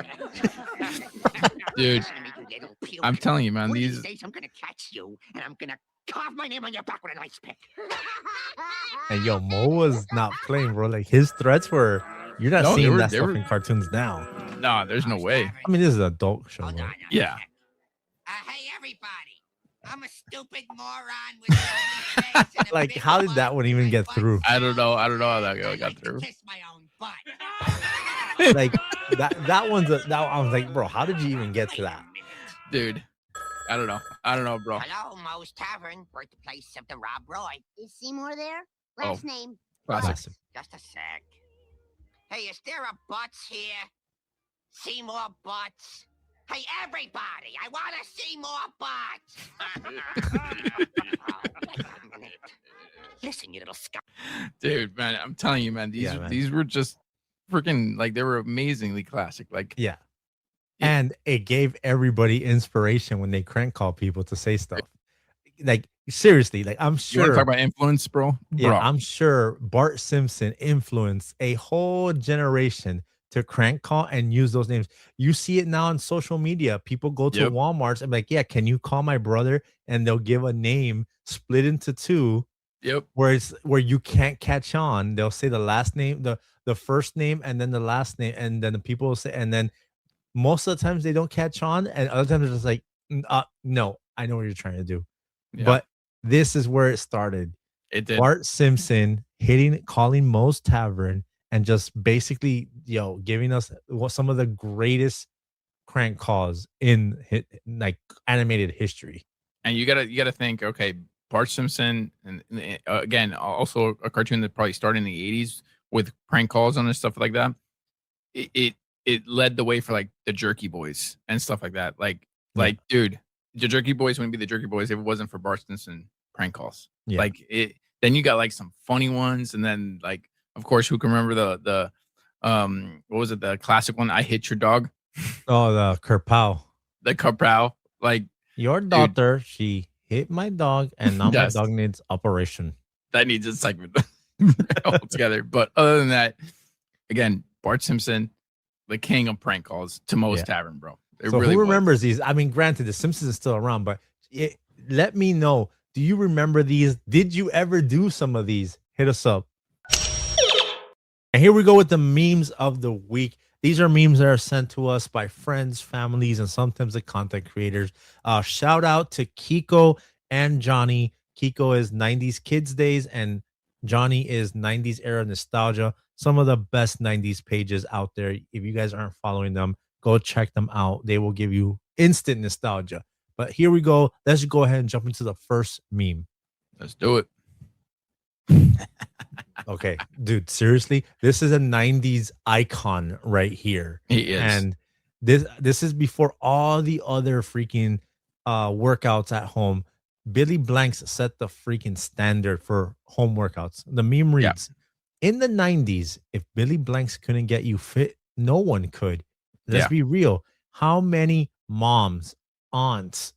Dude, Listen to me, you little puke. I'm telling you, man, One of these. these days I'm gonna catch you, and I'm gonna carve my name on your back with an ice pick. And yo, Mo was not playing, bro. Like his threats were, you're not No, they seeing were- that they stuff were- in cartoons now. Nah, there's no way. I mean, this is an adult show, Hold on, right? I'll Yeah. check. Hey, everybody. I'm a stupid moron with a face and a Like, big how did butt that one even and get butt through? I don't know. I don't know how that I got like to through. kiss my own butt. Like that one's that I was like, bro, how did you even get to Wait a that? minute. Dude, I don't know. I don't know, bro. Hello, Moe's Tavern, birthplace of the Rob Roy. Is Seymour there? Oh. Last name Classic. Classic. Just a sec. Hey, is there a Butts here? See more Butts? Hey, everybody, I want to see more Butts. Oh, wait a minute. Listen, you little scout. Dude, man, I'm telling you, man, Yeah, man. these were just freaking like they were amazingly classic. Like, Yeah. Yeah. And it gave everybody inspiration when they crank call people to say stuff. Like seriously, like I'm you want sure to talk about influence, bro? yeah, Bro, I'm sure Bart Simpson influenced a whole generation to crank call and use those names. You see it now on social media. People go to Yep. Walmart's and be like, yeah, can you call my brother? And they'll give a name split into two Yep. where you can't catch on. They'll say the last name, the first name, and then the last name, and then the people will say, and then most of the times they don't catch on, and other times it's just like, no, I know what you're trying to do. Yeah, But this is where it started. it did. Bart Simpson calling Moe's Tavern, and just basically, giving us some of the greatest crank calls in like animated history. And you gotta think, okay, Bart Simpson, and again, also a cartoon that probably started in the '80s with prank calls on and stuff like that. It led the way for like the Jerky Boys and stuff like that. Like, dude, the Jerky Boys wouldn't be the Jerky Boys if it wasn't for Bart Simpson prank calls. Yeah. Like it. Then you got like some funny ones, and then like, of course, who can remember the what was it, the classic one? I Hit Your Dog, Oh, the Kerpow. the Kapow. Like Your daughter, she hit my dog, and now Yes. my dog needs operation. that needs a segment altogether. But other than that, again, Bart Simpson, the king of prank calls to Moe's Yeah. Tavern, bro. It So really who was. remembers these? I mean, granted, The Simpsons is still around, but let me know. Do you remember these? Did you ever do some of these? Hit us up. And here we go with the memes of the week. These are memes that are sent to us by friends, families, and sometimes the content creators. Shout out to Kiko and Johnny. Kiko is 90s Kids Days, and Johnny is 90s era nostalgia. Some of the best 90s pages out there. If you guys aren't following them, go check them out. They will give you instant nostalgia. But here we go. Let's just go ahead and jump into the first meme. Let's do it. Okay, dude, seriously, this is a 90s icon right here. He is. And this is before all the other freaking workouts at home. Billy Blanks set the freaking standard for home workouts. The meme reads, in the 90s, if Billy Blanks couldn't get you fit, no one could. Let's be real. How many moms, aunts,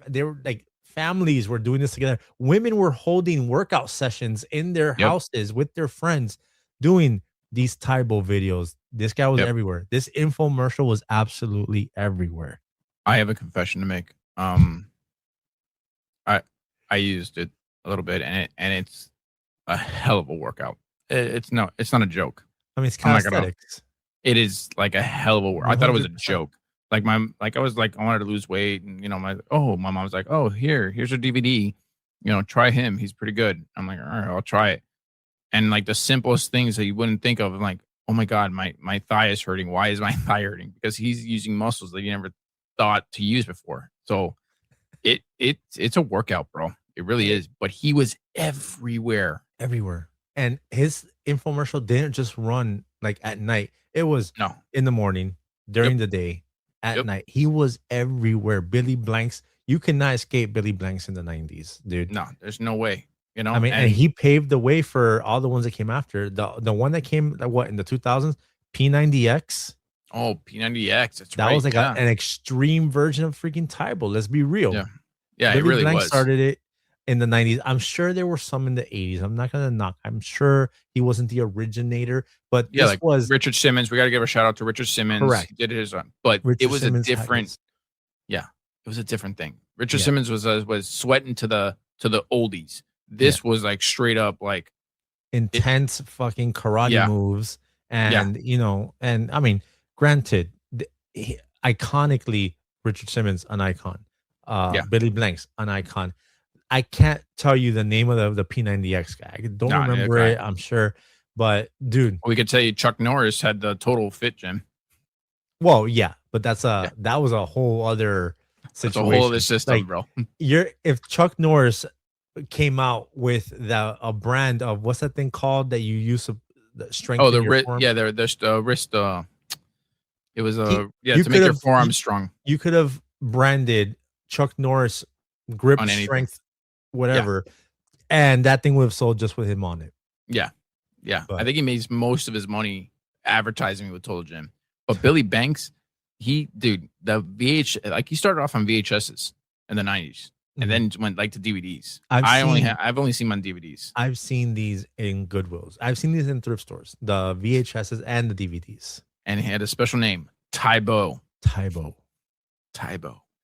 they were like families were doing this together. Women were holding workout sessions in their houses with their friends doing these Tybo videos. This guy was everywhere. This infomercial was absolutely everywhere. I have a confession to make. I used it a little bit, and it's a hell of a workout. It's not a joke. I mean, it's calisthenics. It is like a hell of a workout. I thought it was a joke. I was like, I wanted to lose weight, and my mom was like, oh, here's your DVD, try him, he's pretty good. I'm like, all right, I'll try it. And like the simplest things that you wouldn't think of, I'm like, oh my god, my thigh is hurting. Why is my thigh hurting? Because he's using muscles that you never thought to use before. So it's a workout, bro. It really is. But he was everywhere. And his infomercial didn't just run like at night. It was in the morning, during the day, at night. He was everywhere. Billy Blanks. You cannot escape Billy Blanks in the 90s, dude. No, there's no way. I mean, and he paved the way for all the ones that came after. The one that came in the 2000s, P90X. Oh, P90X. That's that right. was like an extreme version of freaking Tybo. Let's be real. Yeah, Billy it really Blanks was. Started it in the 90s. I'm sure there were some in the 80s. I'm not gonna knock. I'm sure he wasn't the originator, but this was Richard Simmons. We got to give a shout out to Richard Simmons. Correct. He did his own, but it was Simmons a different. Yeah, it was a different thing. Richard Simmons was sweating to the oldies. This was like straight up like intense fucking karate moves, and and I mean, granted, iconically, Richard Simmons an icon. Billy Blanks an icon. I can't tell you the name of the P90X guy. I don't remember it. I'm sure, but dude, we could tell you Chuck Norris had the total fit gym. Well, yeah, but that was a whole other situation. That's a whole other system, bro. If Chuck Norris came out with a brand of what's that thing called that you use to strengthen your wrist. forearm? Yeah, the wrist. It was to make your forearm strong. You could have branded Chuck Norris grip strength, whatever, and that thing would have sold just with him on it. Yeah. But I think he made most of his money advertising with Total Gym. But Billy Blanks, the VH, he started off on VHSs in the 90s. And then went like to DVDs. I've only seen them on DVDs. I've seen these in Goodwills. I've seen these in thrift stores, the VHSs and the DVDs. And he had a special name, Tybo. Whatever.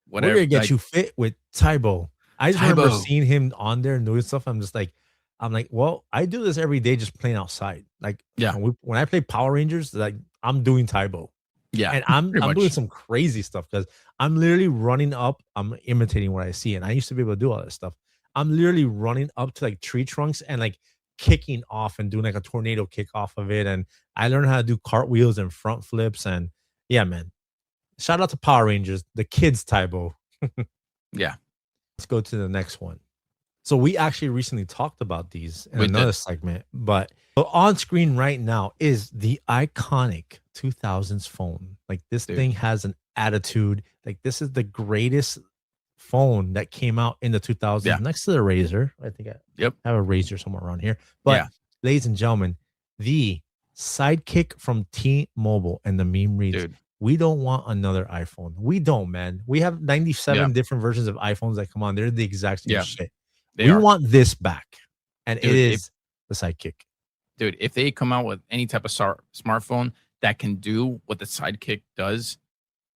We're gonna get you fit with Tybo. I just remember seeing him on there and doing stuff. I'm like, well, I do this every day, just playing outside. Like, when I play Power Rangers, like I'm doing Tybo. Yeah, and I'm doing some crazy stuff because I'm literally running up. I'm imitating what I see, and I used to be able to do all that stuff. I'm literally running up to like tree trunks and like kicking off and doing like a tornado kick off of it. And I learned how to do cartwheels and front flips. And yeah, man, shout out to Power Rangers, the kids Tybo. Yeah, let's go to the next one. So we actually recently talked about these in another segment, but on screen right now is the iconic 2000s phone. Like this thing has an attitude. Like this is the greatest phone that came out in the 2000s next to the Razor. I think I have a Razor somewhere around here. But ladies and gentlemen, the Sidekick from T-Mobile, and the meme reads, we don't want another iPhone. We don't, man. We have 97 different versions of iPhones that come on. They're the exact same shit. We want this back. And it is the Sidekick. Dude, if they come out with any type of smartphone that can do what the Sidekick does,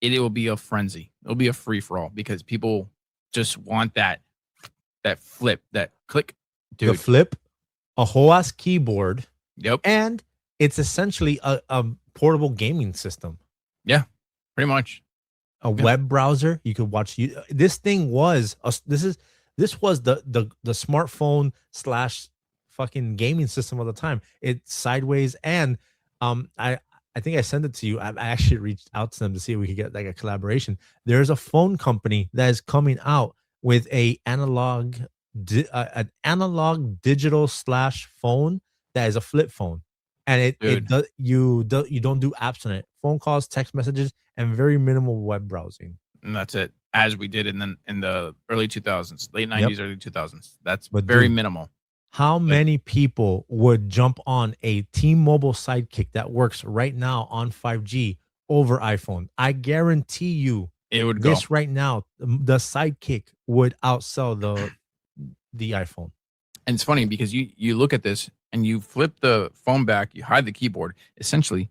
it will be a frenzy. It'll be a free-for-all because people just want that flip, that click. Dude. The flip, a whole ass keyboard. Yep. And it's essentially a portable gaming system. Yeah, pretty much. A web browser. You could watch this thing was this was the smartphone / fucking gaming system of the time. It's sideways, and I think I sent it to you. I actually reached out to them to see if we could get like a collaboration. There's a phone company that is coming out with an analog digital slash phone that is a flip phone, and it Dude. does you don't do apps on it. Phone calls, text messages, and very minimal web browsing. And that's it. As we did in the early 2000s, late 90s, early 2000s. That's But very dude, minimal. how Like, many people would jump on a T-Mobile Sidekick that works right now on 5G over iPhone? I guarantee you it would go. this right now, the Sidekick would outsell the iPhone. And it's funny because you look at this and you flip the phone back, you hide the keyboard. Essentially,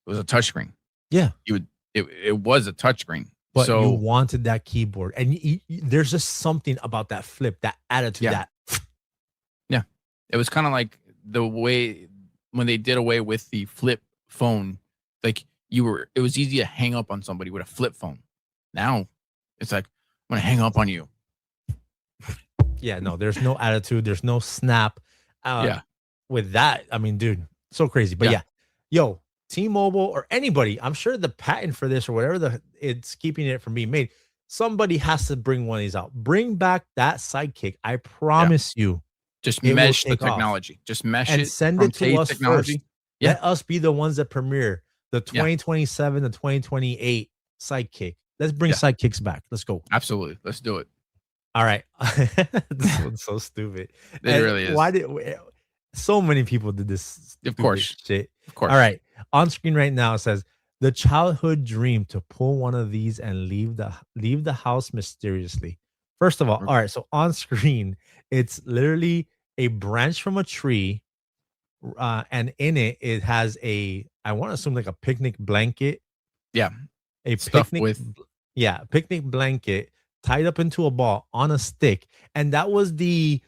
it was a touchscreen. Yeah. It was a touchscreen. But So you wanted that keyboard. And there's just something about that flip, that attitude, Yeah. that it was kind of like the way when they did away with the flip phone, like it was easy to hang up on somebody with a flip phone. Now it's like, I'm gonna hang up on you. yeah, no, there's no attitude, there's no snap. Yeah. With that, I mean, dude, so crazy. But yeah, yo, T-Mobile or anybody, I'm sure the patent for this or whatever it's keeping it from being made. Somebody has to bring one of these out. Bring back that Sidekick. I promise you. Just It will mesh the take off. technology. Just mesh And it. send from it to today's us first. Yeah. Let us be the ones that premiere the 2027 to 2028 Sidekick. Let's bring Yeah. Sidekicks back. Let's go. Absolutely. Let's do it. All right. This one's so stupid. It And really is. Why did so many people did this stupid course. shit? Of course. All right. On screen right now it says the childhood dream to pull one of these and leave the house mysteriously. First of all right. So on screen, it's literally a branch from a tree, and in it has I want to assume like a picnic blanket. Yeah. A Stuffed picnic, with- picnic blanket tied up into a ball on a stick, and that was the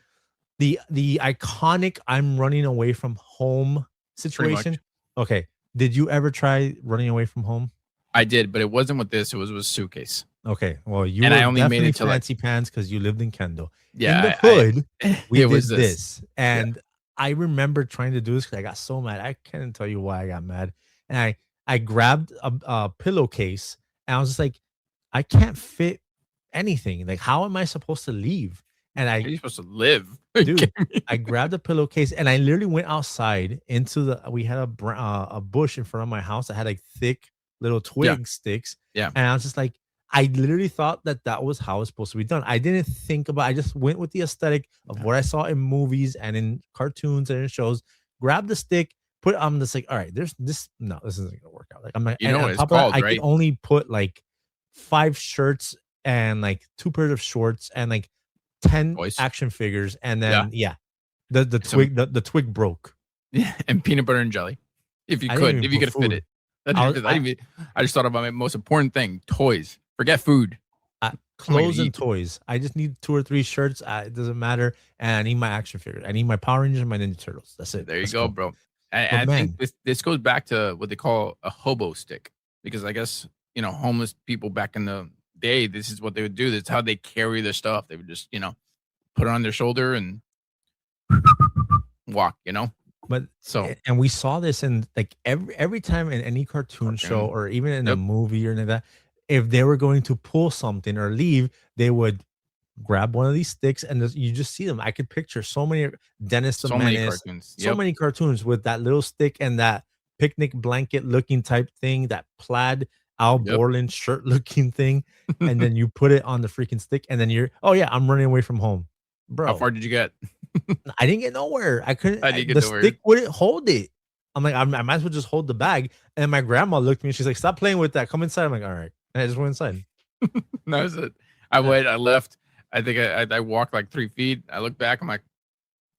iconic "I'm running away from home" situation. Okay, did you ever try running away from home? I did, but it wasn't with this. It was with Suitcase. Okay, well, you And were I only made definitely it to, like- fancy pants because you lived in Kendall. Yeah. In the hood, we it did was this, and I remember trying to do this because I got so mad. I can't tell you why I got mad. And I grabbed a pillowcase, and I was just like, I can't fit anything. Like, how am I supposed to leave? And How are you supposed to live? dude, I grabbed a pillowcase and I literally went outside into we had a bush in front of my house that had like thick little twig sticks. Yeah. And I was just like, I literally thought that was how it's supposed to be done. I didn't think about I just went with the aesthetic of what I saw in movies and in cartoons and in shows. Grabbed the stick, I'm just like, all right, this isn't gonna work out. Like, I'm like, You know and what on it's top of that, called, I right? could only put like 5 shirts and like 2 pairs of shorts and like 10 Toys. action figures, and then the twig broke. Yeah, and peanut butter and jelly. If you I didn't could even fit put it. I just thought about my most important thing: toys. Forget food. Clothes and eat. toys. I just need 2 or 3 shirts. It doesn't matter, and I need my action figure. I need my Power Rangers and my Ninja Turtles. That's it. There you Let's go, bro. And I man. think this goes back to what they call a hobo stick, because I guess homeless people back in the day, this is what they would do. That's how they carry their stuff. They would just put it on their shoulder and walk. But So and we saw this in like every time in any cartoon show or even in a movie or anything like that, if they were going to pull something or leave, they would grab one of these sticks and you just see them. I could picture so many Dennis the so many Menace, cartoons. so many cartoons with that little stick and that picnic blanket looking type thing, that plaid Al Borland shirt looking thing, and then you put it on the freaking stick, and then I'm running away from home, bro. How far did you get? I didn't get nowhere. I couldn't. I didn't get the nowhere. stick wouldn't hold it. I'm like, I might as well just hold the bag. And my grandma looked at me. She's like, "Stop playing with that. Come inside." I'm like, "All right." And I just went inside. That was it. I went. I left. I think I walked like 3 feet. I looked back. I'm like,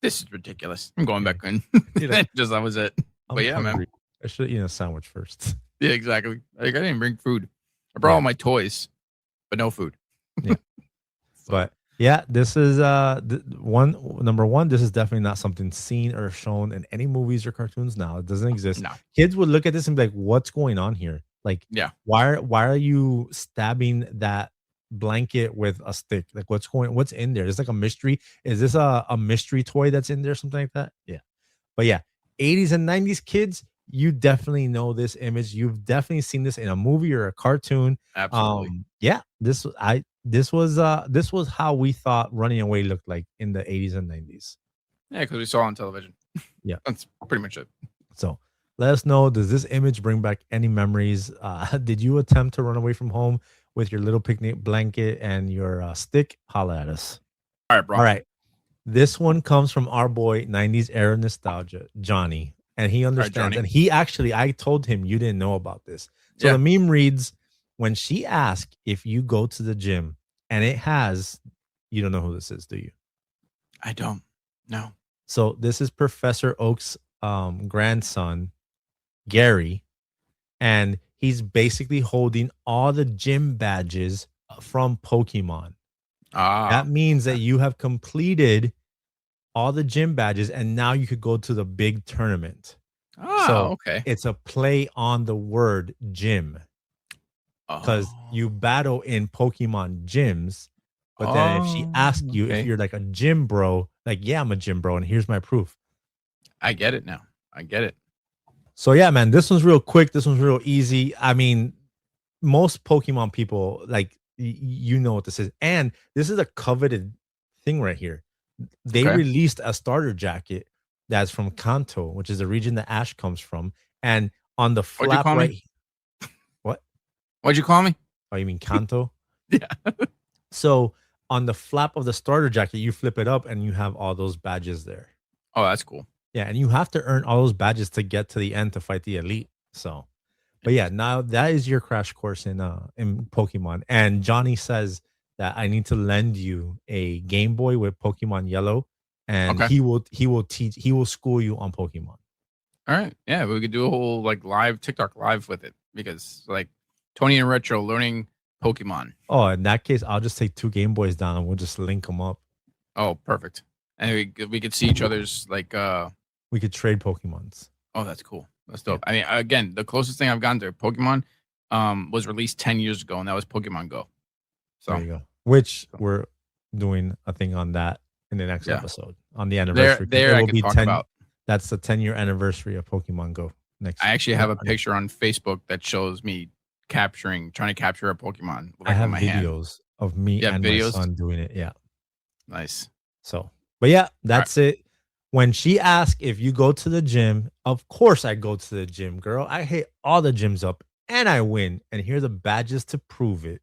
this is ridiculous. I'm going back in. That was it. But yeah, man. I should have eaten a sandwich first. Yeah, exactly. Like, I didn't bring food. I brought all my toys, but no food. Yeah. But yeah, this is number one. This is definitely not something seen or shown in any movies or cartoons now. It doesn't exist. No. Kids would look at this and be like, "What's going on here? Like, why are you stabbing that blanket with a stick? Like, what's in there? It's like a mystery. Is this a mystery toy that's in there? Something like that?" Yeah. But yeah, 80s and 90s kids, you definitely know this image. You've definitely seen this in a movie or a cartoon. Absolutely. Yeah, this was how we thought running away looked like in the 80s and 90s. Yeah, because we saw it on television. Yeah. That's pretty much it. So let us know, does this image bring back any memories? Did you attempt to run away from home with your little picnic blanket and your stick? Holla at us. All right, bro. All right. This one comes from our boy 90s era nostalgia, Johnny. And he understands. Johnny. And he actually, I told him you didn't know about this. So Yeah. the meme reads, when she asked if you go to the gym, and it has, you don't know who this is, do you? I don't. No. So this is Professor Oak's grandson, Gary. And he's basically holding all the gym badges from Pokemon. That means that you have completed all the gym badges, and now you could go to the big tournament. Okay. It's a play on the word gym, because you battle in Pokemon gyms. But then if she asks you if you're like a gym bro, like, yeah, I'm a gym bro, and here's my proof. I get it now. I get it. So yeah, man, this one's real quick. This one's real easy. I mean, most Pokemon people, like, you know what this is. And this is a coveted thing right here. They released a starter jacket that's from Kanto, which is the region that Ash comes from. And on the flap right... What? What'd you call me? Oh, you mean Kanto? Yeah. So on the flap of the starter jacket, you flip it up and you have all those badges there. Oh, that's cool. Yeah, and you have to earn all those badges to get to the end to fight the elite. So, but yeah, now that is your crash course in Pokemon. And Johnny says that I need to lend you a Game Boy with Pokemon Yellow, and he will school you on Pokemon. All right, yeah, we could do a whole like live TikTok live with it, because like Tony and Retro learning Pokemon. Oh, in that case, I'll just take 2 Game Boys down and we'll just link them up. Oh, perfect. And we could see each other's like we could trade Pokemons. Oh, that's cool. That's dope. I mean, again, the closest thing I've gotten to Pokemon was released 10 years ago, and that was Pokemon Go. So there you go. Which we're doing a thing on that in the next episode on the anniversary. There I can talk about. That's the 10-year anniversary of Pokemon Go. I actually have a picture on Facebook that shows me trying to capture a Pokemon. I have videos of me and my son doing it. Yeah. Nice. So, but yeah, that's it. When she asked if you go to the gym, of course I go to the gym, girl. I hit all the gyms up and I win. And here are the badges to prove it.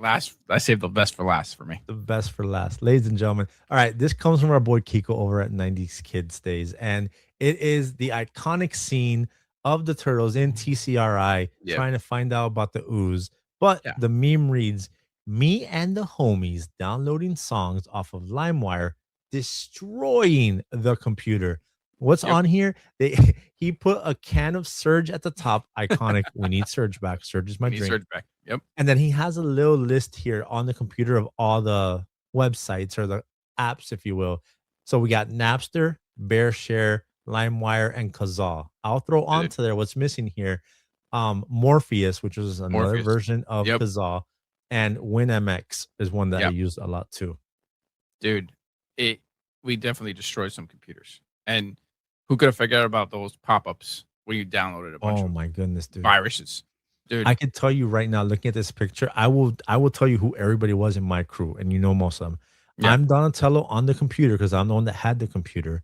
I saved the best for last for me. The best for last. Ladies and gentlemen. All right, this comes from our boy Kiko over at 90s Kids Days. And it is the iconic scene of the turtles in TCRI trying to find out about the ooze. But the meme reads, me and the homies downloading songs off of LimeWire, destroying the computer. What's on here? He put a can of Surge at the top. Iconic. We need Surge back. Surge is my drink. Surge back. Yep. And then he has a little list here on the computer of all the websites or the apps, if you will. So we got Napster, BearShare, LimeWire, and Kazaa. I'll throw onto there what's missing here. Morpheus, which was another version of Kazaa, and WinMX is one that I used a lot too. Dude, we definitely destroyed some computers. And who could have figured about those pop-ups when you downloaded a bunch of my goodness, dude. viruses? Dude, I can tell you right now, looking at this picture, I will tell you who everybody was in my crew, and you know most of them. I'm Donatello on the computer because I'm the one that had the computer.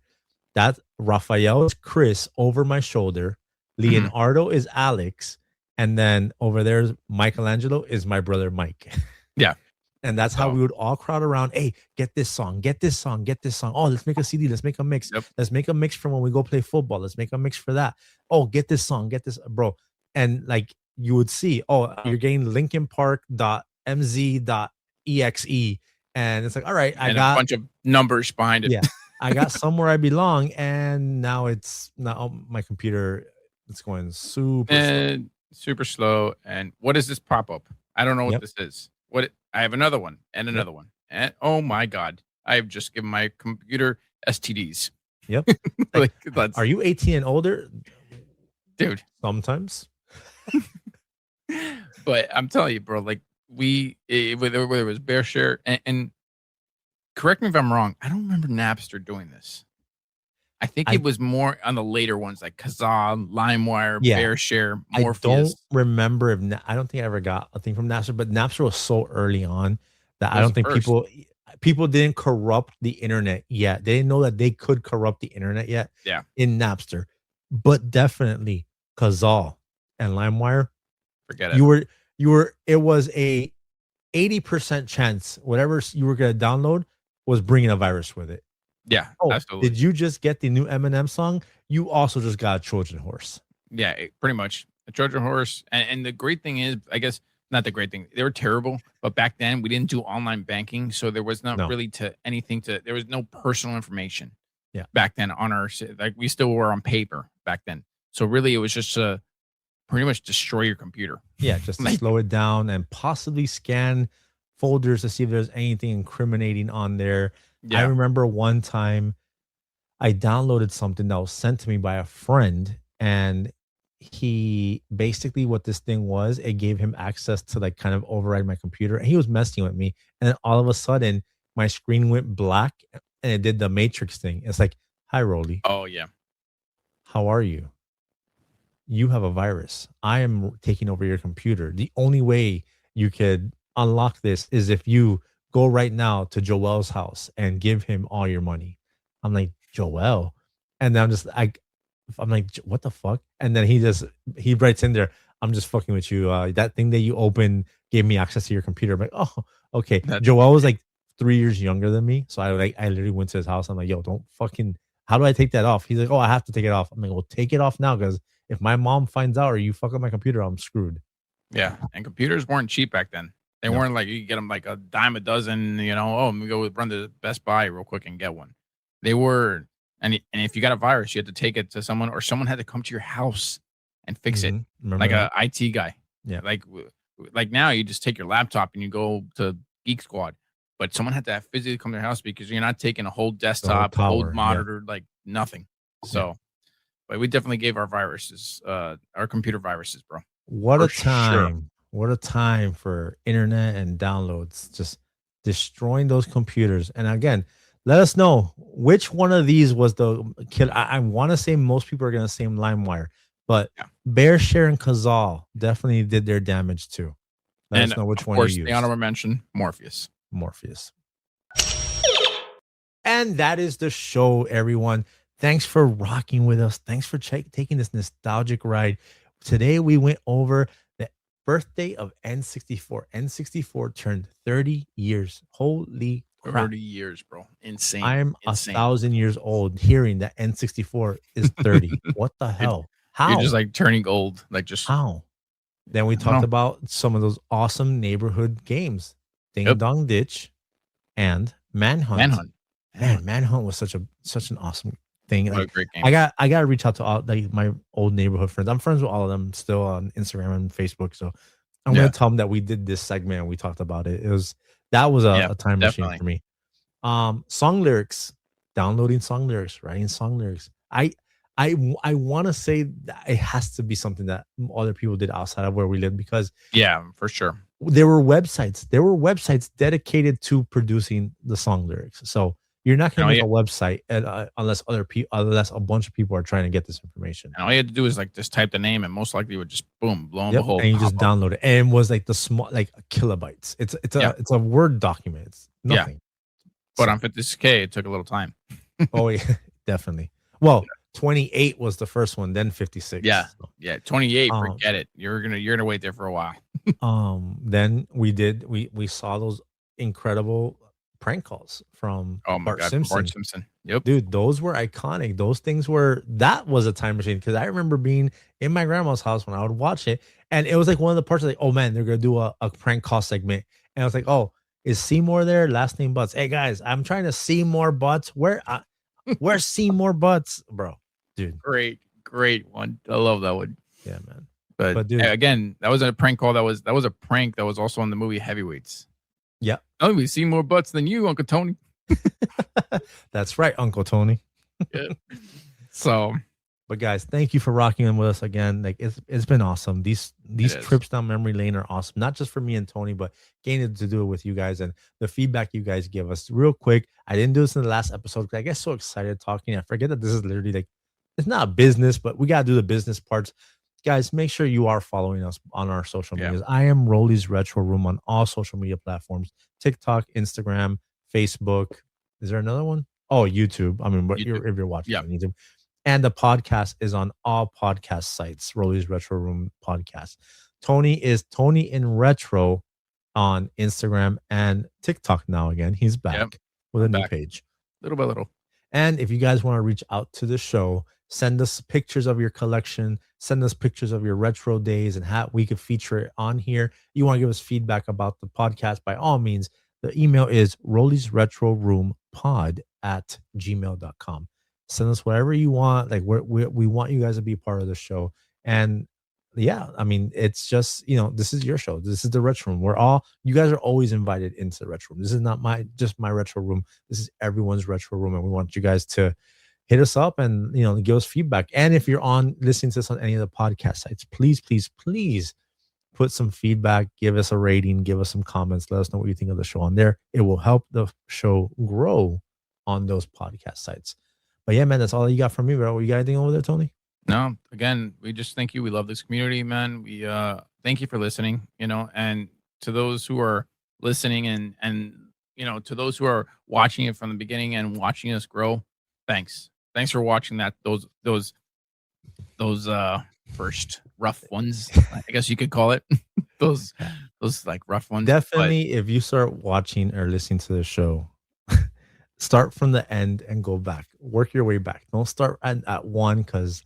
That Raphael is Chris over my shoulder. Leonardo is Alex, and then over there, Michelangelo is my brother Mike. Yeah. And that's how we would all crowd around. Hey, get this song, get this song, get this song. Oh, let's make a CD. Let's make a mix. Let's make a mix for when we go play football. Let's make a mix for that. Oh, get this song, get this, bro. And like you would see, you're getting linkinpark.mz.exe. And it's like, all right, I got a bunch of numbers behind it. Yeah. I got Somewhere I Belong. And now my computer, it's going super slow. And what is this pop-up? I don't know what this is. I have another one and another one. And oh my God, I've just given my computer STDs. Yep. Are you 18 and older? Dude. Sometimes. But I'm telling you, bro, like whether it was BearShare and correct me if I'm wrong, I don't remember Napster doing this. I think it was more on the later ones like Kazaa, LimeWire, Yeah. BearShare, I don't Morpheus. remember if I don't think I ever got a thing from Napster, but Napster was so early on that It I was don't the think first. people didn't corrupt the internet yet. They didn't know that they could corrupt the internet yet Yeah, in Napster. But definitely Kazaa and LimeWire, forget it. you were it was a 80% chance whatever you were going to download was bringing a virus with it. Yeah, Oh, absolutely. did you just get the new Eminem song? You also just got a Trojan horse. Yeah, pretty much a Trojan horse. And the great thing is, I guess not the great thing. They were terrible, but back then we didn't do online banking, so there was not No. really there was no personal information. Yeah. Back then on our like we still were on paper back then. So really, it was just pretty much destroy your computer. Yeah, just to Like, slow it down and possibly scan folders to see if there's anything incriminating on there. I yeah. remember one time I downloaded something that was sent to me by a friend, and he basically what this thing was, it gave him access to like kind of override my computer, and he was messing with me. And then all of a sudden, my screen went black and it did the Matrix thing. It's like, "Hi, Roly, Oh yeah. how are you? You have a virus. I am taking over your computer. The only way you could unlock this is if you go right now to Joel's house and give him all your money." I'm like, Joel. And then I'm like, what the fuck? And then he writes in there, I'm just fucking with you. That thing that you opened gave me access to your computer. I'm like, oh, okay. That's Joel was like 3 years younger than me. So I literally went to his house. I'm like, yo, don't fucking, how do I take that off? He's like, oh, I have to take it off. I'm like, well, take it off now, because if my mom finds out or you fuck up my computer, I'm screwed. Yeah, and computers weren't cheap back then. They No. weren't like you could get them like a dime a dozen. You know, oh, let me go run to Best Buy real quick and get one. They were, and if you got a virus, you had to take it to someone, or someone had to come to your house and fix it, Mhm. Remember like that? a IT guy. Yeah. Like now, you just take your laptop and you go to Geek Squad, but someone had to have physically come to your house because you're not taking a whole desktop, a whole tower, yeah. monitor, like nothing. So, but we definitely gave our viruses, our computer viruses, bro. What For a sure. time. What a time for internet and downloads, just destroying those computers. And again, let us know which one of these was the kid. I want to say most people are going to say LimeWire, but Yeah. BearShare and Kazaa definitely did their damage too. Let And us know which of one course, you the used. honorable mention, Morpheus. Morpheus. And that is the show, everyone. Thanks for rocking with us. Thanks for taking this nostalgic ride. Today, we went over the birthday of N64. N64 turned 30 years. Holy crap. 30 years, bro. Insane. I'm Insane. 1,000 years old hearing that N64 is 30. What the hell? How? You're just like turning old. Like just How? Then we I don't talked know. about some of those awesome neighborhood games. Ding Yep. Dong Ditch and Manhunt. Manhunt. Man, Manhunt was such an awesome thing. What a Like, great game. I gotta reach out to all like my old neighborhood friends. I'm friends with all of them still on Instagram and Facebook. So I'm Yeah. gonna tell them that we did this segment and we talked about it. That was a time machine definitely. for me. Song lyrics, downloading song lyrics, writing song lyrics. I want to say that it has to be something that other people did outside of where we live, because Yeah, for sure. there were websites dedicated to producing the song lyrics. So you're not going Oh, to make yeah. a website unless a bunch of people are trying to get this information. And all you had to do is like just type the name, and most likely would just boom, lo and Yep, behold, and you just pop up. download it, and it was like the small, like kilobytes. It's a Word document. It's Yeah. nothing. But So- on 50K, it took a little time. oh yeah, definitely. Well, 28 was the first one, then 56. Yeah. So, Yeah, 28. Um, Forget it. You're gonna wait there for a while. then we saw those incredible prank calls from Oh my Bart god, Simpson. Bart Simpson. Yep. Dude, those were iconic. That was a time machine, because I remember being in my grandma's house when I would watch it, and it was like one of the parts like, oh man, they're gonna do a prank call segment, and I was like, oh, is Seymour there? Last name Butts. Hey guys, I'm trying to see more Butts. Where's Seymour Butts, bro? Dude, Great one. I love that one. yeah, man. But dude, again, that was a prank call. That was a prank that was also in the movie Heavyweights. Yeah. Oh, we see more butts than you, Uncle Tony. That's right, Uncle Tony. So But guys, thank you for rocking in with us again. Like it's been awesome. These It is. trips down memory lane are awesome. Not just for me and Tony, but getting to do it with you guys and the feedback you guys give us. Real quick, I didn't do this in the last episode because I get so excited talking. I forget that this is literally like it's not business, but we gotta do the business parts. Guys, make sure you are following us on our social Yeah. medias. I am Roly's Retro Room on all social media platforms: TikTok, Instagram, Facebook. Is there another one? Oh, YouTube. I mean, but YouTube. if you're watching Yeah. on YouTube. And the podcast is on all podcast sites, Roly's Retro Room podcast. Tony is Tony in Retro on Instagram and TikTok now again. He's back with I'm a new back. page. Little by little. And if you guys want to reach out to the show, send us pictures of your collection, send us pictures of your retro days, and how we could feature it on here. You want to give us feedback about the podcast, by all means, the email is Roly's Retro Room Pod at gmail.com. Send us whatever you want. Like we want you guys to be part of the show. And yeah, I mean, it's just, this is your show. This is the retro room. You guys are always invited into the retro room. This is not just my retro room. This is everyone's retro room. And we want you guys to hit us up and, give us feedback. And if you're listening to this on any of the podcast sites, please, please, please put some feedback, give us a rating, give us some comments. Let us know what you think of the show on there. It will help the show grow on those podcast sites. But yeah, man, that's all you got from me, bro. You got anything over there, Tony? No, again, we just thank you. We love this community, man. We thank you for listening, and to those who are listening and to those who are watching it from the beginning and watching us grow, thanks. Thanks for watching those first rough ones, I guess you could call it. those like rough ones. Definitely, if you start watching or listening to the show, start from the end and go back. Work your way back. Don't start at one, because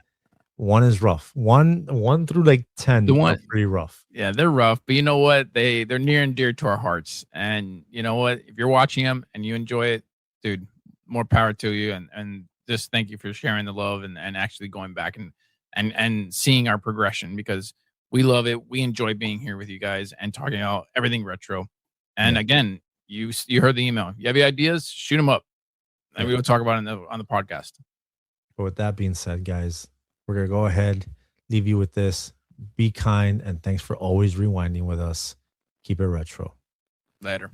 one is rough. One through like 10 are pretty rough. Yeah, they're rough, but you know what? They're near and dear to our hearts. And you know what? If you're watching them and you enjoy it, dude, more power to you. And just thank you for sharing the love and actually going back and seeing our progression, because we love it. We enjoy being here with you guys and talking about everything retro. And again, you heard the email. You have any ideas? Shoot them up, and we will talk about it on the podcast. But with that being said, guys, we're gonna go ahead, leave you with this. Be kind, and thanks for always rewinding with us. Keep it retro. Later.